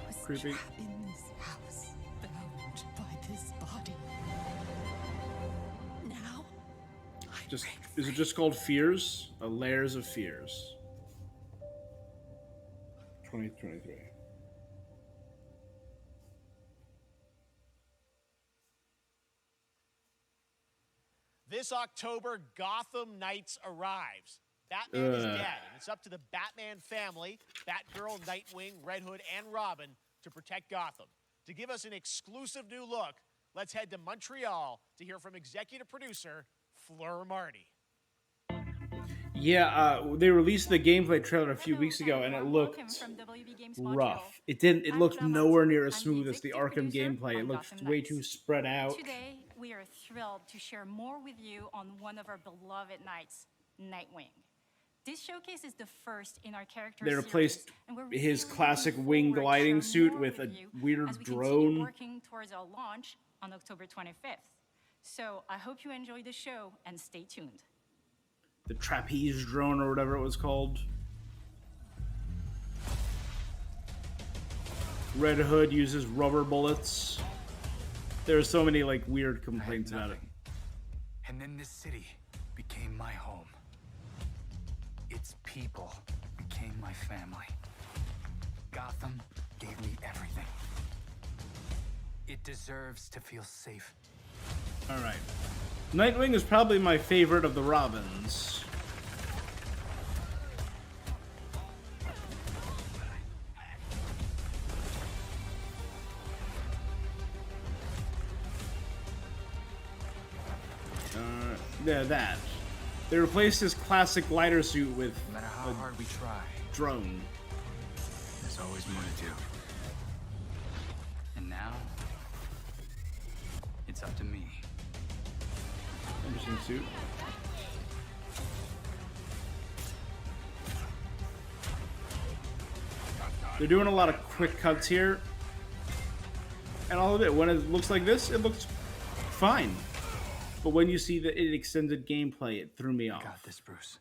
I was creepy. In this house, bound by this body. Now, Is it just called Fears? Layers of Fears. 2023. This October, Gotham Knights arrives. Batman is dead, and it's up to the Batman family, Batgirl, Nightwing, Red Hood, and Robin to protect Gotham. To give us an exclusive new look, let's head to Montreal to hear from executive producer Fleur Marty. Yeah, they released the gameplay trailer a few weeks ago, and it looked rough. It looked nowhere near as smooth as the Arkham gameplay. It looked way too spread out. Today, we are thrilled to share more with you on one of our beloved knights, Nightwing. This showcase is the first in our character They series, replaced and we're his really classic looking wing forward to gliding share suit more with a you weird as we continue drone. working towards our launch on October 25th. So I hope you enjoy the show and stay tuned. The trapeze drone or whatever it was called. Red Hood uses rubber bullets. There are so many like weird complaints about it. And then this city became my home. Its people became my family. Gotham gave me everything. It deserves to feel safe. All right. Nightwing is probably my favorite of the Robins. Yeah, that. They replaced his classic glider suit with No matter how hard we try, drone. there's always more to do. And now, it's up to me. Interesting suit. They're doing a lot of quick cuts here. And all of it, when it looks like this, it looks fine. But when you see the extended gameplay, it threw me off. Got this, Bruce.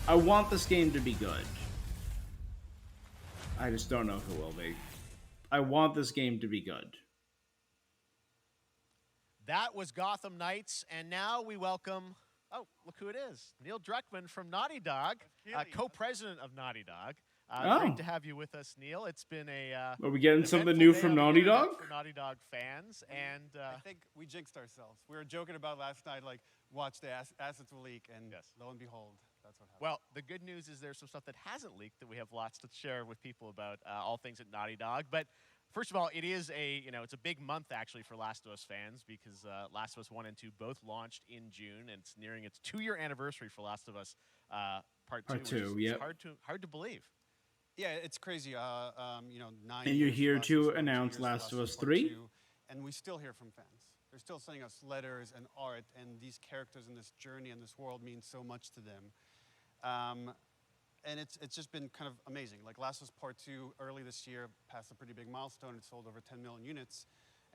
I want this game to be good. I just don't know if it will be. I want this game to be good. That was Gotham Knights, and now we welcome, oh, look who it is, Neil Druckmann from Naughty Dog, co-president of Naughty Dog. Great to have you with us, Neil. It's been a Are we getting something new from Naughty Dog? For Naughty Dog fans, and I think we jinxed ourselves. We were joking about last night, like, watch the assets will leak, and lo and behold, that's what happened. Well, the good news is there's some stuff that hasn't leaked that we have lots to share with people about all things at Naughty Dog. But first of all, it is it's a big month actually for Last of Us fans because Last of Us 1 and 2 both launched in June, and it's nearing its 2-year anniversary for Last of Us Part 2. Part 2, which is yep. hard to believe. Yeah, it's crazy. 9 And you're years here Last to of Us 1, 2 announce years Last of Us Part 3? 2, and we still hear from fans. They're still sending us letters and art, and these characters in this journey and this world mean so much to them. And it's just been kind of amazing. Like Last of Us Part 2 early this year passed a pretty big milestone. It sold over 10 million units.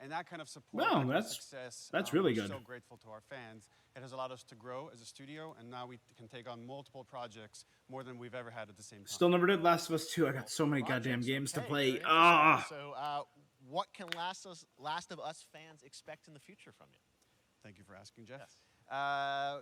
And that kind of support, Wow, that kind of that's- success, that's really we're good. so grateful to our fans. It has allowed us to grow as a studio, and now we can take on multiple projects, more than we've ever had at the same time. Still never did Last of Us 2. I got so many goddamn games to Okay, play. very interesting. Ah! So what can Last of Us fans expect in the future from you? Thank you for asking, Jeff.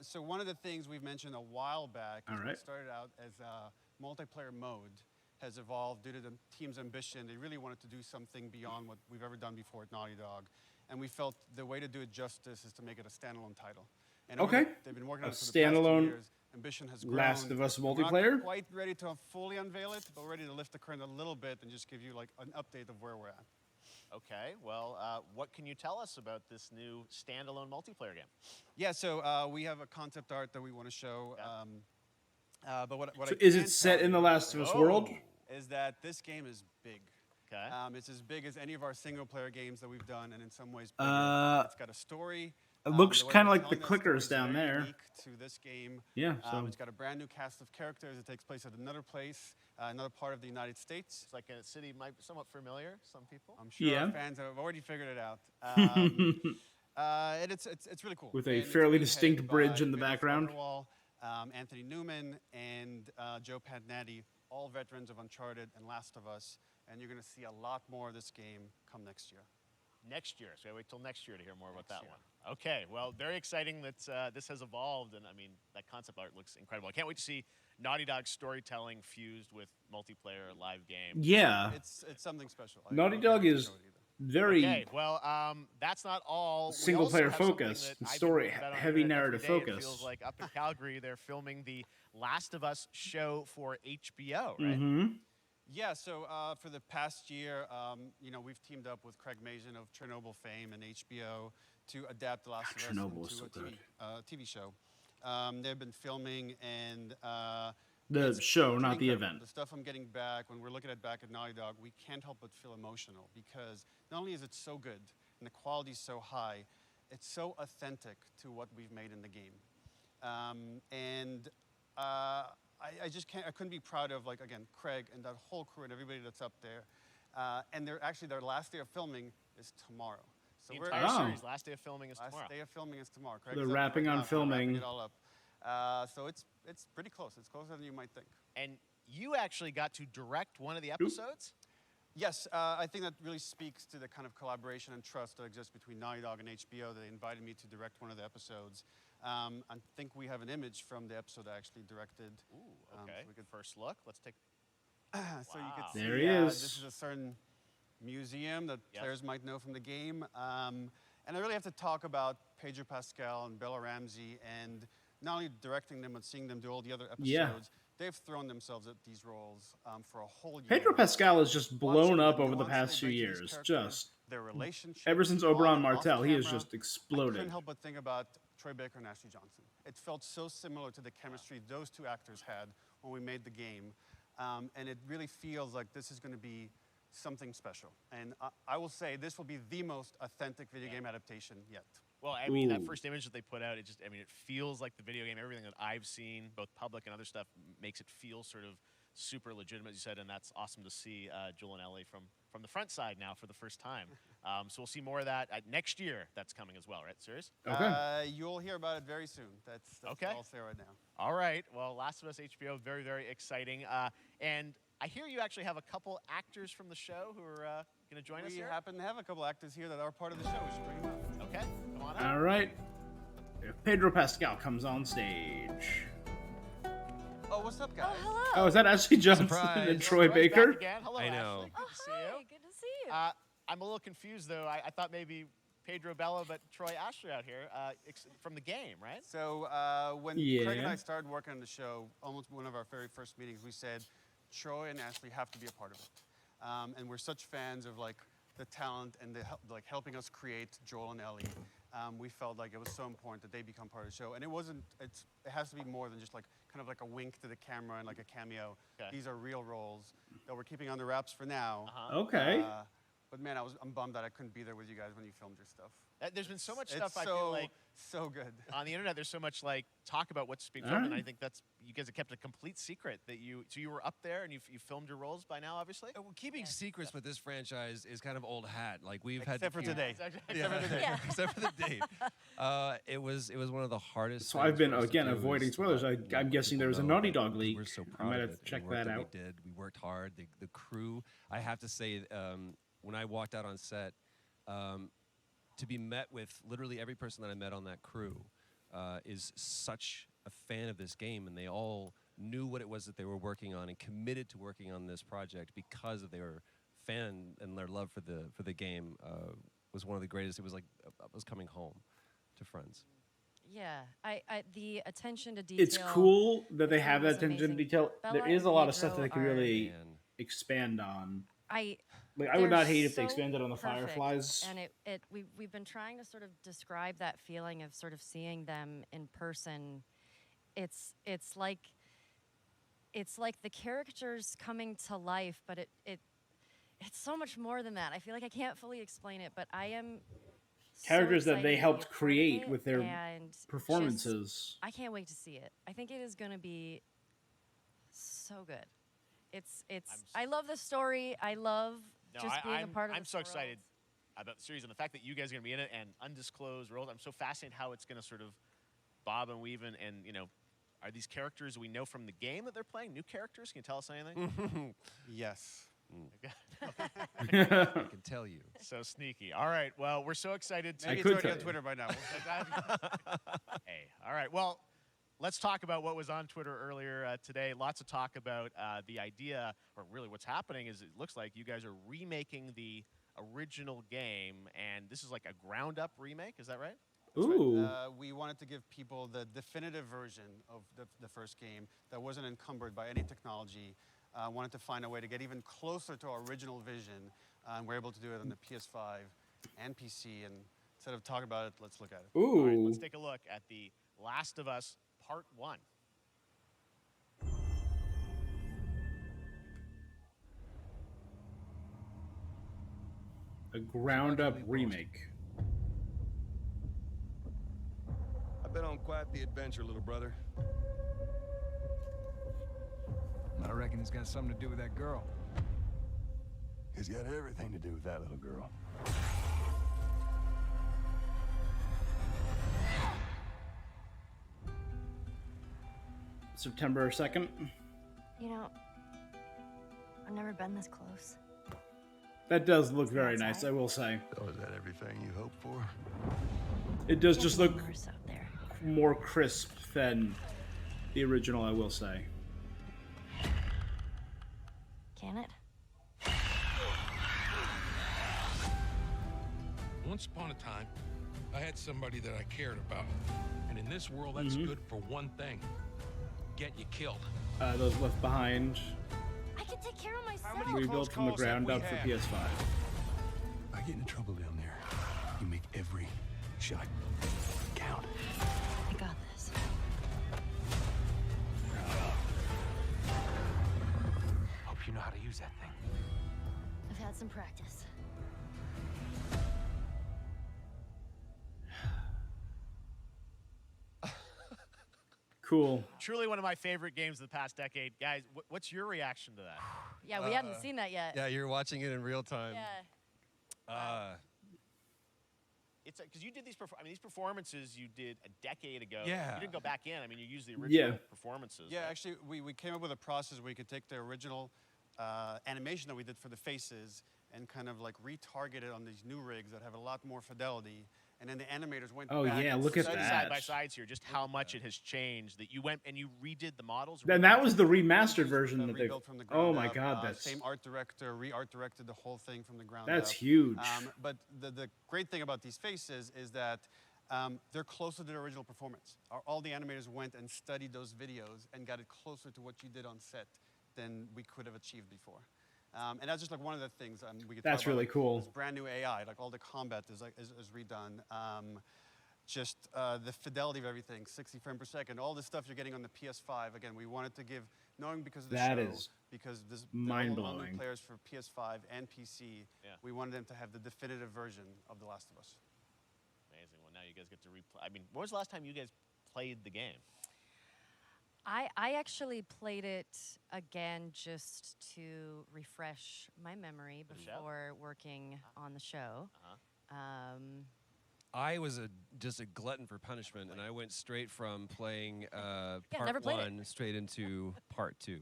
So one of the things we've mentioned a while back is what started out as a multiplayer mode has evolved due to the team's ambition. They really wanted to do something beyond what we've ever done before at Naughty Dog. And we felt the way to do it justice is to make it a standalone title. And they've been working on it for the past 2 standalone years. Ambition has grown. Last of Us We're multiplayer? not quite ready to fully unveil it, but we're ready to lift the curtain a little bit and just give you like an update of where we're at. Okay, well, what can you tell us about this new standalone multiplayer game? Yeah, so we have a concept art that we want to show. But what So I is can it set tell in the you Last of Us world? Is that this game is big. Okay. It's as big as any of our single-player games that we've done, and in some ways bigger. It's got a story. It looks The way kind of we're like the telling that story clickers is down very there. unique to this game. Yeah, so- It's got a brand new cast of characters. It takes place at another place, another part of the United States. It's like a city might be somewhat familiar, some people. I'm sure Yeah. our fans have already figured it out. And it's really cool. With a And it's fairly being distinct headed bridge by in the Vince background. Agarwal, Anthony Newman and Joe Pantnati, all veterans of Uncharted and Last of Us, and you're going to see a lot more of this game come next year. Next year, so I wait till next year to hear more about that one. Okay, well, very exciting that this has evolved, and I mean, that concept art looks incredible. I can't wait to see Naughty Dog's storytelling fused with multiplayer live game. Yeah. It's something special. Naughty Dog is very Okay, well, that's not all. single player focused, story heavy narrative It focused. feels like up in Calgary, they're filming the Last of Us show for HBO, right? Mm-hmm. Yeah, so for the past year, you know, we've teamed up with Craig Mazin of Chernobyl fame and HBO to adapt The Last of Us Chernobyl is into so a TV show. They've been filming and The it's show, pretty not the incredible. event. The stuff I'm getting back, when we're looking at back at Naughty Dog, we can't help but feel emotional because not only is it so good and the quality's so high, it's so authentic to what we've made in the game. I just can't, I couldn't be proud of, like, again, Craig and that whole crew and everybody that's up there. And they're actually, their last day of filming is tomorrow. So The we're entire series, last day of filming is tomorrow. Last day of filming is tomorrow. Craig They're is up wrapping right on now, kind of wrapping filming. it all up. So it's pretty close. It's closer than you might think. And you actually got to direct one of the episodes? Yes, I think that really speaks to the kind of collaboration and trust that exists between Naughty Dog and HBO. They invited me to direct one of the episodes. I think we have an image from the episode I actually directed. Ooh, okay. So we could first look. Let's take. So you can see There he is. this is a certain museum that players might know from the game. And I really have to talk about Pedro Pascal and Bella Ramsey, and not only directing them, but seeing them do all the other episodes. Yeah. They've thrown themselves at these roles for a whole year. Pedro Pascal has just blown Watching up the over the nuance past they few bring to these years. characters, Just their relationship, ever since on Oberon and off Martell, he has camera. just I exploded. couldn't help but think about Troy Baker and Ashley Johnson. It felt so similar to the chemistry those two actors had when we made the game. And it really feels like this is going to be something special. And I will say this will be the most authentic video game adaptation yet. Well, I mean, that Ooh. first image that they put out, it just, I mean, it feels like the video game. Everything that I've seen, both public and other stuff, makes it feel sort of super legitimate, as you said, and that's awesome to see Joel and Ellie from the front side now for the first time. So we'll see more of that next year. That's coming as well, right? Serious? Okay. You'll hear about it very soon. That's Okay. all I'll say right now. All right. Well, Last of Us HBO, very, very exciting. And I hear you actually have a couple actors from the show who are going to join us We here. happen to have a couple actors here that are part of the show. We should bring them up. Okay, come on up. All right. Pedro Pascal comes on stage. Oh, what's up, guys? Oh, is that Ashley Johnson Surprise. and Troy Troy's Baker? back again. Hello, I know. Ashley. Good to see you. Good to see you. I'm a little confused, though. I thought maybe Pedro Bella, but Troy Ashley out here from the game, right? So when Craig and I started working on the show, almost one of our very first meetings, we said Troy and Ashley have to be a part of it. And we're such fans of like the talent and the like helping us create Joel and Ellie. We felt like it was so important that they become part of the show. And it wasn't. It has to be more than just like kind of like a wink to the camera and like a cameo. Okay. These are real roles that we're keeping under wraps for now. Okay. But man, I'm bummed that I couldn't be there with you guys when you filmed your stuff. There's been so much It's stuff I so, feel like so good. on the internet. There's so much like talk about what's being All filmed, and right. I think that's you guys have kept a complete secret that you. So you were up there and you filmed your roles by now, obviously. Well, keeping secrets with this franchise is kind of old hat. Like we've had Except for today. Except for today. Except for the date. It was one of the hardest. So I've things been, for us to again, do avoiding is spoilers. let I'm guessing there was a people know Naughty that Dog leak. We're so I proud might of have it to and check the work that out. We did. We worked hard. The crew. I have to say, when I walked out on set, to be met with literally every person that I met on that crew is such a fan of this game, and they all knew what it was that they were working on and committed to working on this project because of their fan and their love for the game was one of the greatest. It was like I was coming home to friends. Yeah, the attention to detail. It's cool that they the have film that was attention to amazing. detail. Bella There is a and lot of stuff that Pedro they could really expand on. Like, I would they're not hate if they so expanded on the perfect, Fireflies. And we've been trying to sort of describe that feeling of sort of seeing them in person. It's like the characters coming to life, but it's so much more than that. I feel like I can't fully explain it, but I am Characters so that they excited to be helped a part of create it, with their and performances. I can't wait to see it. I think it is going to be so good. I love the story. I love just being a part of I'm this so world. excited about the series and the fact that you guys are going to be in it and undisclosed roles. I'm so fascinated how it's going to sort of bob and weave and Are these characters we know from the game that they're playing? New characters? Can you tell us anything? Yes. I can tell you. So sneaky. All right. Well, we're so excited to. Maybe it's already on Twitter by now. Hey. All right. Well, let's talk about what was on Twitter earlier today. Lots of talk about the idea, or really what's happening is it looks like you guys are remaking the original game, and this is like a ground-up remake. Is that right? Ooh. Right. We wanted to give people the definitive version of the first game that wasn't encumbered by any technology. Wanted to find a way to get even closer to our original vision. We're able to do it on the PS5 and PC. And instead of talking about it, let's look at it. Ooh. All right, let's take a look at The Last of Us Part 1. A ground-up remake. I've been on quite the adventure, little brother. I reckon it's got something to do with that girl. It's got everything to do with that little girl. September 2nd. You know, I've never been this close. That does look very nice, I will say. Oh, is that everything you hoped for? It does just look more crisp than the original, I will say. Can it? Once upon a time, I had somebody that I cared about. And in this world, that's good for one thing. Getting you killed. Those Left Behind. I can take care of myself. Rebuilt from the ground up for PS5. I get into trouble down there. You make every shot count. I got this. Hope you know how to use that thing. I've had some practice. Cool. Truly one of my favorite games of the past decade. Guys, what's your reaction to that? Yeah, we hadn't seen that yet. Yeah, you're watching it in real time. Yeah. It's because you did these. These performances you did a decade ago. Yeah. You didn't go back in. I mean, you used the original performances. Yeah, right? actually, we came up with a process where you could take the original animation that we did for the faces and kind of like retarget it on these new rigs that have a lot more fidelity. And then the animators went back. Yeah, look at that. Side by sides here, just how much it has changed. That you went and you redid the models. Then that was the remastered version that they. Rebuilt from the ground Oh my up. God, that's Same art director, re-art directed the whole thing from the ground That's up. huge. But the great thing about these faces is that they're closer to the original performance. All the animators went and studied those videos and got it closer to what you did on set than we could have achieved before. And that's just like one of the things we could. That's talk about, really like, cool. This brand new AI, like all the combat is redone. Just the fidelity of everything, 60 frames per second, all the stuff you're getting on the PS5. Again, we wanted to give, knowing because of the That show, is because this mind-blowing. new players for PS5 and PC, we wanted them to have the definitive version of The Last of Us. Amazing. Well, now you guys get to replay. I mean, when was the last time you guys played the game? I actually played it again just to refresh my memory before working on the show. I was just a glutton for punishment, and I went straight from playing never part played it. 1 straight into part 2.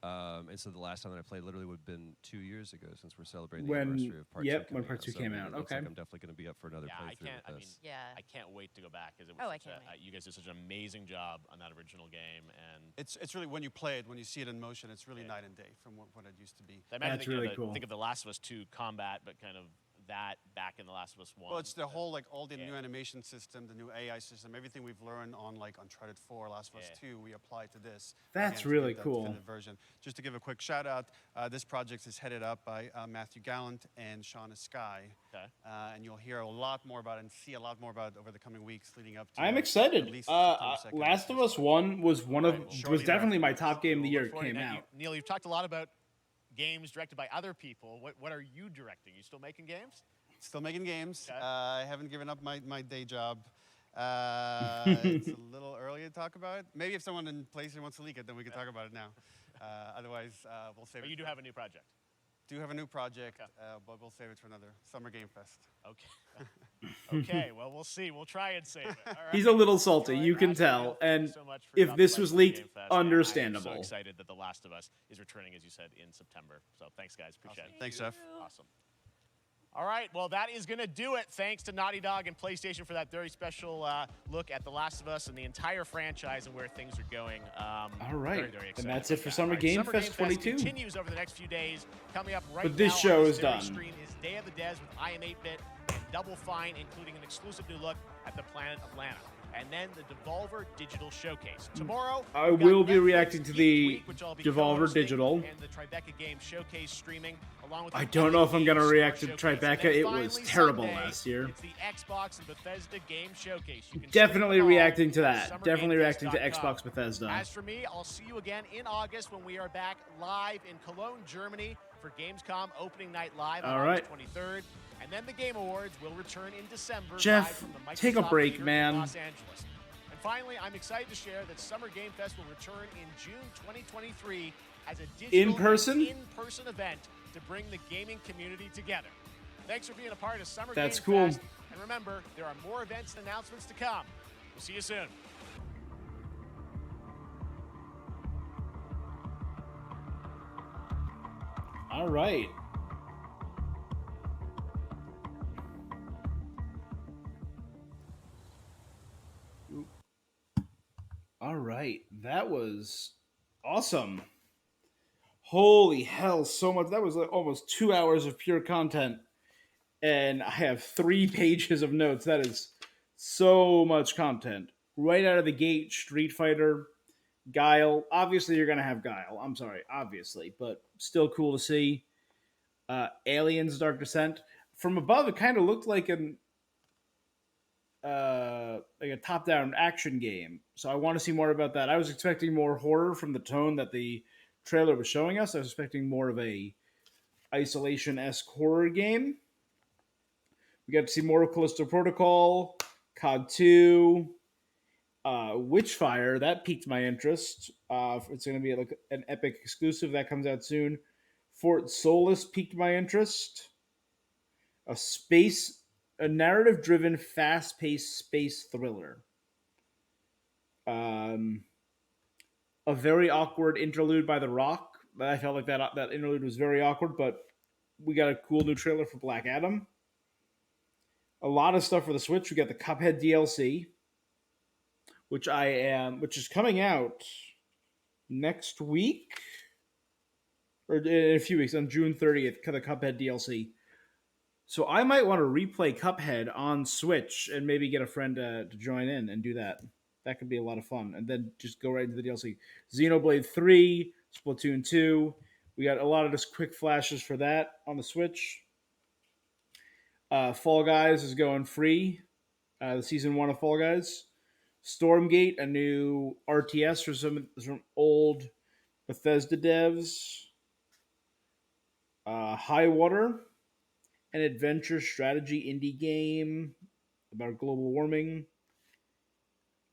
And so the last time that I played literally would have been 2 years ago, since we're celebrating the anniversary of part 2. When part 2 came out. It looks Okay. like I'm definitely going to be up for another playthrough with this. I can't wait to go back because I can't wait. you guys did such an amazing job on that original game, and It's really, when you play it, when you see it in motion, it's really night and day from what it used to be. I imagine think of The Last of Us 2 combat, but kind of that back in The Last of Us 1. Well, it's the whole, like, all the new animation system, the new AI system, everything we've learned on, like, Uncharted 4, Last of Us 2, we apply to this. That's again, to really give that cool. definitive version. Just to give a quick shout out, this project is headed up by Matthew Gallant and Shauna Skye. Okay. And you'll hear a lot more about it and see a lot more about it over the coming weeks leading up to I'm at excited. least September 2nd. Last of Us 1 was was definitely my top game of the year it Before you- came now, out. Neil, you've talked a lot about games directed by other people. What are you directing? You still making games? Still making games. Okay. I haven't given up my day job. It's a little early to talk about it. Maybe if someone in PlayStation wants to leak it, then we can talk about it now. Otherwise, we'll save But it. you do have a new project. do have a new project, but we'll save it for another Summer Game Fest. Okay. Okay, well, we'll see. We'll try and save it. All right. He's a little salty, you can tell. And if this was leaked, understandable. I'm so excited that The Last of Us is returning, as you said, in September. So thanks, guys. Appreciate it. Thanks, Jeff. Awesome. All right, well, that is going to do it. Thanks to Naughty Dog and PlayStation for that very special look at The Last of Us and the entire franchise and where things are going. All right, very, very and that's it for Summer Right, Game Summer Fest 22. continues over the next few days. Coming up right But this now show on is very done. Stream is Day of the Des with I Am 8-Bit and Double Fine, including an exclusive new look at the Planet Atlanta. And then the Devolver Digital Showcase. Tomorrow, I we've got will be Netflix reacting to Geek the Week, which I'll be Devolver co-hosting, Digital. and the Tribeca Game Showcase streaming, along with I the don't know if I'm going to Epic react to Games Store Tribeca. Showcase. It And was finally, terrible Sunday, last year. It's the Xbox and Bethesda Game Showcase. You can Definitely stream it all reacting to at that. Definitely reacting to summergamefest.com. Xbox Bethesda. As for me, I'll see you again in August when we are back live in Cologne, Germany for Gamescom opening night live on All right. August 23rd. And then the Game Awards will return in December. Jeff, live from the take a Microsoft break, Theater in man. Los Angeles. And finally, I'm excited to share that Summer Game Fest will return in June 2023 as a digital in-person event to bring the gaming community together. Thanks for being a part of Summer That's Game cool. Fest. And remember, there are more events and announcements to come. We'll see you soon. All right. All right. That was awesome. Holy hell, so much. That was like almost 2 hours of pure content. And I have 3 pages of notes. That is so much content. Right out of the gate, Street Fighter, Guile. Obviously, you're going to have Guile. I'm sorry, obviously. But still cool to see. Aliens Dark Descent. From above, it kind of looked like a top-down action game. So I want to see more about that. I was expecting more horror from the tone that the trailer was showing us. I was expecting more of a isolation-esque horror game. We got to see more of Callisto Protocol, COD 2, Witchfire. That piqued my interest. It's going to be like an Epic exclusive that comes out soon. Fort Solis piqued my interest. A narrative-driven, fast-paced space thriller. A very awkward interlude by The Rock. I felt like that interlude was very awkward, but we got a cool new trailer for Black Adam. A lot of stuff for the Switch. We got the Cuphead DLC, which is coming out next week, or in a few weeks, on June 30th. The Cuphead DLC. So I might want to replay Cuphead on Switch and maybe get a friend to join in and do that. That could be a lot of fun. And then just go right into the DLC. Xenoblade 3, Splatoon 2. We got a lot of just quick flashes for that on the Switch. Fall Guys is going free. The Season 1 of Fall Guys. Stormgate, a new RTS for some old Bethesda devs. High Water, an adventure strategy indie game about global warming.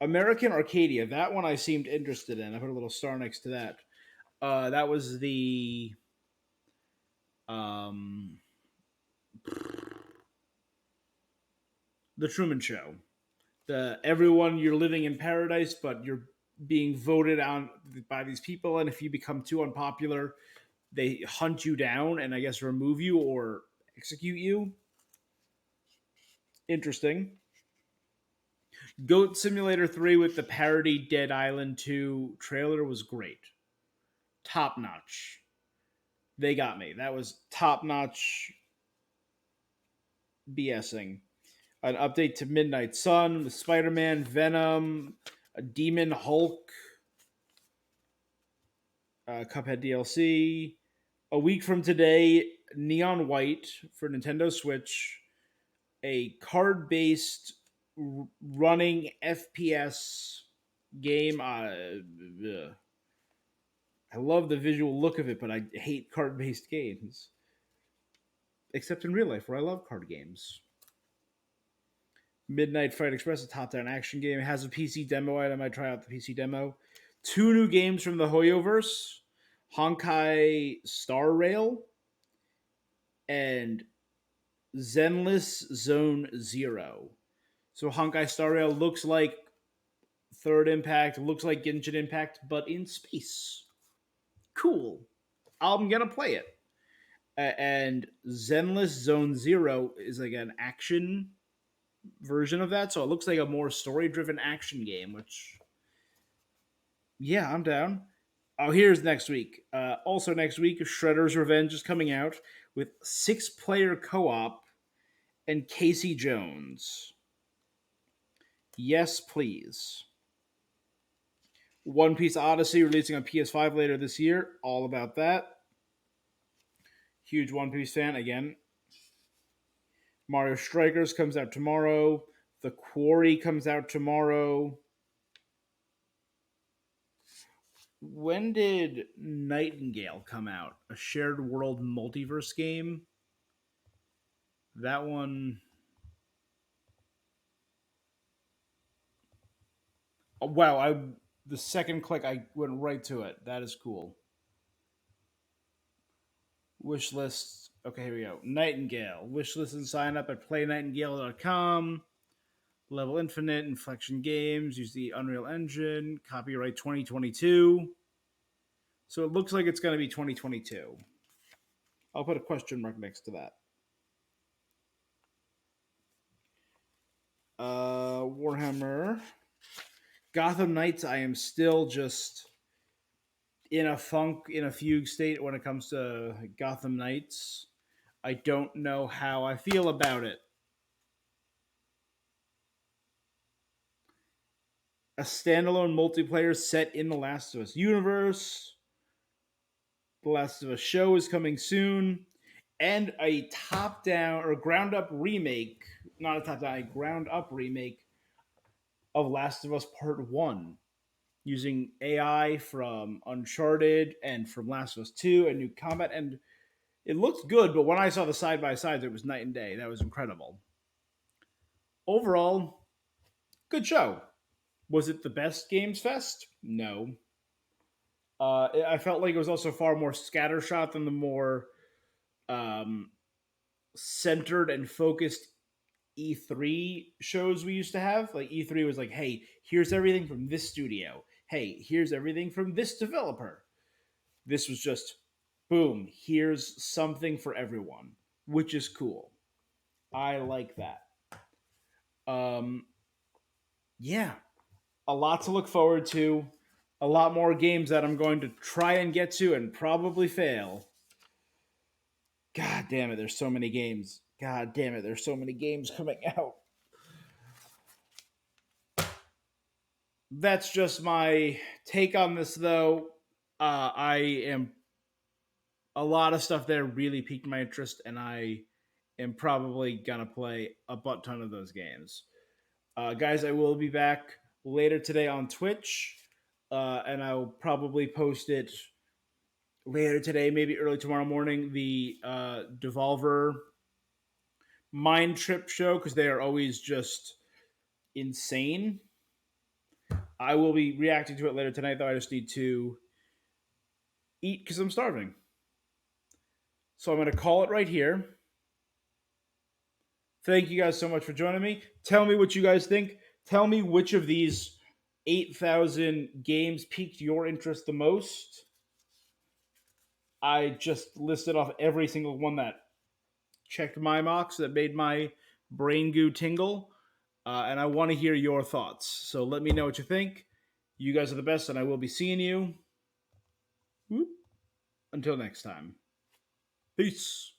American Arcadia, that one I seemed interested in. I put a little star next to that. That was the Truman Show. Everyone, you're living in paradise, but you're being voted on by these people, and if you become too unpopular, they hunt you down and I guess remove you or execute you. Interesting. Goat Simulator 3 with the parody Dead Island 2 trailer was great. Top notch. They got me. That was top notch BSing. An update to Midnight Sun with Spider-Man, Venom, a Demon Hulk, Cuphead DLC. A week from today, Neon White for Nintendo Switch, a card-based running FPS game. I love the visual look of it, but I hate card-based games. Except in real life, where I love card games. Midnight Fight Express, a top-down action game. It has a PC demo item. I might try out the PC demo. 2 new games from the Hoyoverse. Honkai Star Rail and Zenless Zone Zero. So Honkai Star Rail looks like Third Impact, looks like Genshin Impact, but in space. Cool. I'm gonna play it. And Zenless Zone Zero is like an action version of that, so it looks like a more story-driven action game, which, yeah, I'm down. Oh, here's next week. Also next week, Shredder's Revenge is coming out with 6-player co-op and Casey Jones. Yes, please. One Piece Odyssey releasing on PS5 later this year. All about that. Huge One Piece fan again. Mario Strikers comes out tomorrow. The Quarry comes out tomorrow. When did Nightingale come out? A shared world multiverse game? That one... Oh, wow, the second click, I went right to it. That is cool. Wish list. Okay, here we go. Nightingale. Wish list and sign up at playnightingale.com. Level Infinite, Inflection Games. Use the Unreal Engine. Copyright 2022. So it looks like it's going to be 2022. I'll put a question mark next to that. Warhammer. Gotham Knights, I am still just in a fugue state when it comes to Gotham Knights. I don't know how I feel about it. A standalone multiplayer set in the Last of Us universe. The Last of Us show is coming soon. And a top-down or ground-up remake, not a top-down, a ground-up remake of Last of Us Part 1, using AI from Uncharted and from Last of Us 2 and new combat. And it looked good, but when I saw the side-by-sides, it was night and day. That was incredible. Overall, good show. Was it the best Games Fest? No. I felt like it was also far more scattershot than the more centered and focused E3 shows we used to have. Like E3 was like, hey, here's everything from this studio. Hey, here's everything from this developer. This was just, boom, here's something for everyone, which is cool. I like that. Yeah, a lot to look forward to. A lot more games that I'm going to try and get to and probably fail. God damn it, there's so many games. God damn it, there's so many games coming out. That's just my take on this, though. A lot of stuff there really piqued my interest, and I am probably going to play a butt ton of those games. Guys, I will be back later today on Twitch, and I'll probably post it later today, maybe early tomorrow morning, the Devolver Mind Trip show, because they are always just insane. I will be reacting to it later tonight, though I just need to eat because I'm starving. So I'm going to call it right here. Thank you guys so much for joining me. Tell me what you guys think. Tell me which of these 8,000 games piqued your interest the most. I just listed off every single one that checked my box, that made my brain goo tingle. And I want to hear your thoughts. So let me know what you think. You guys are the best, and I will be seeing you. Until next time. Peace.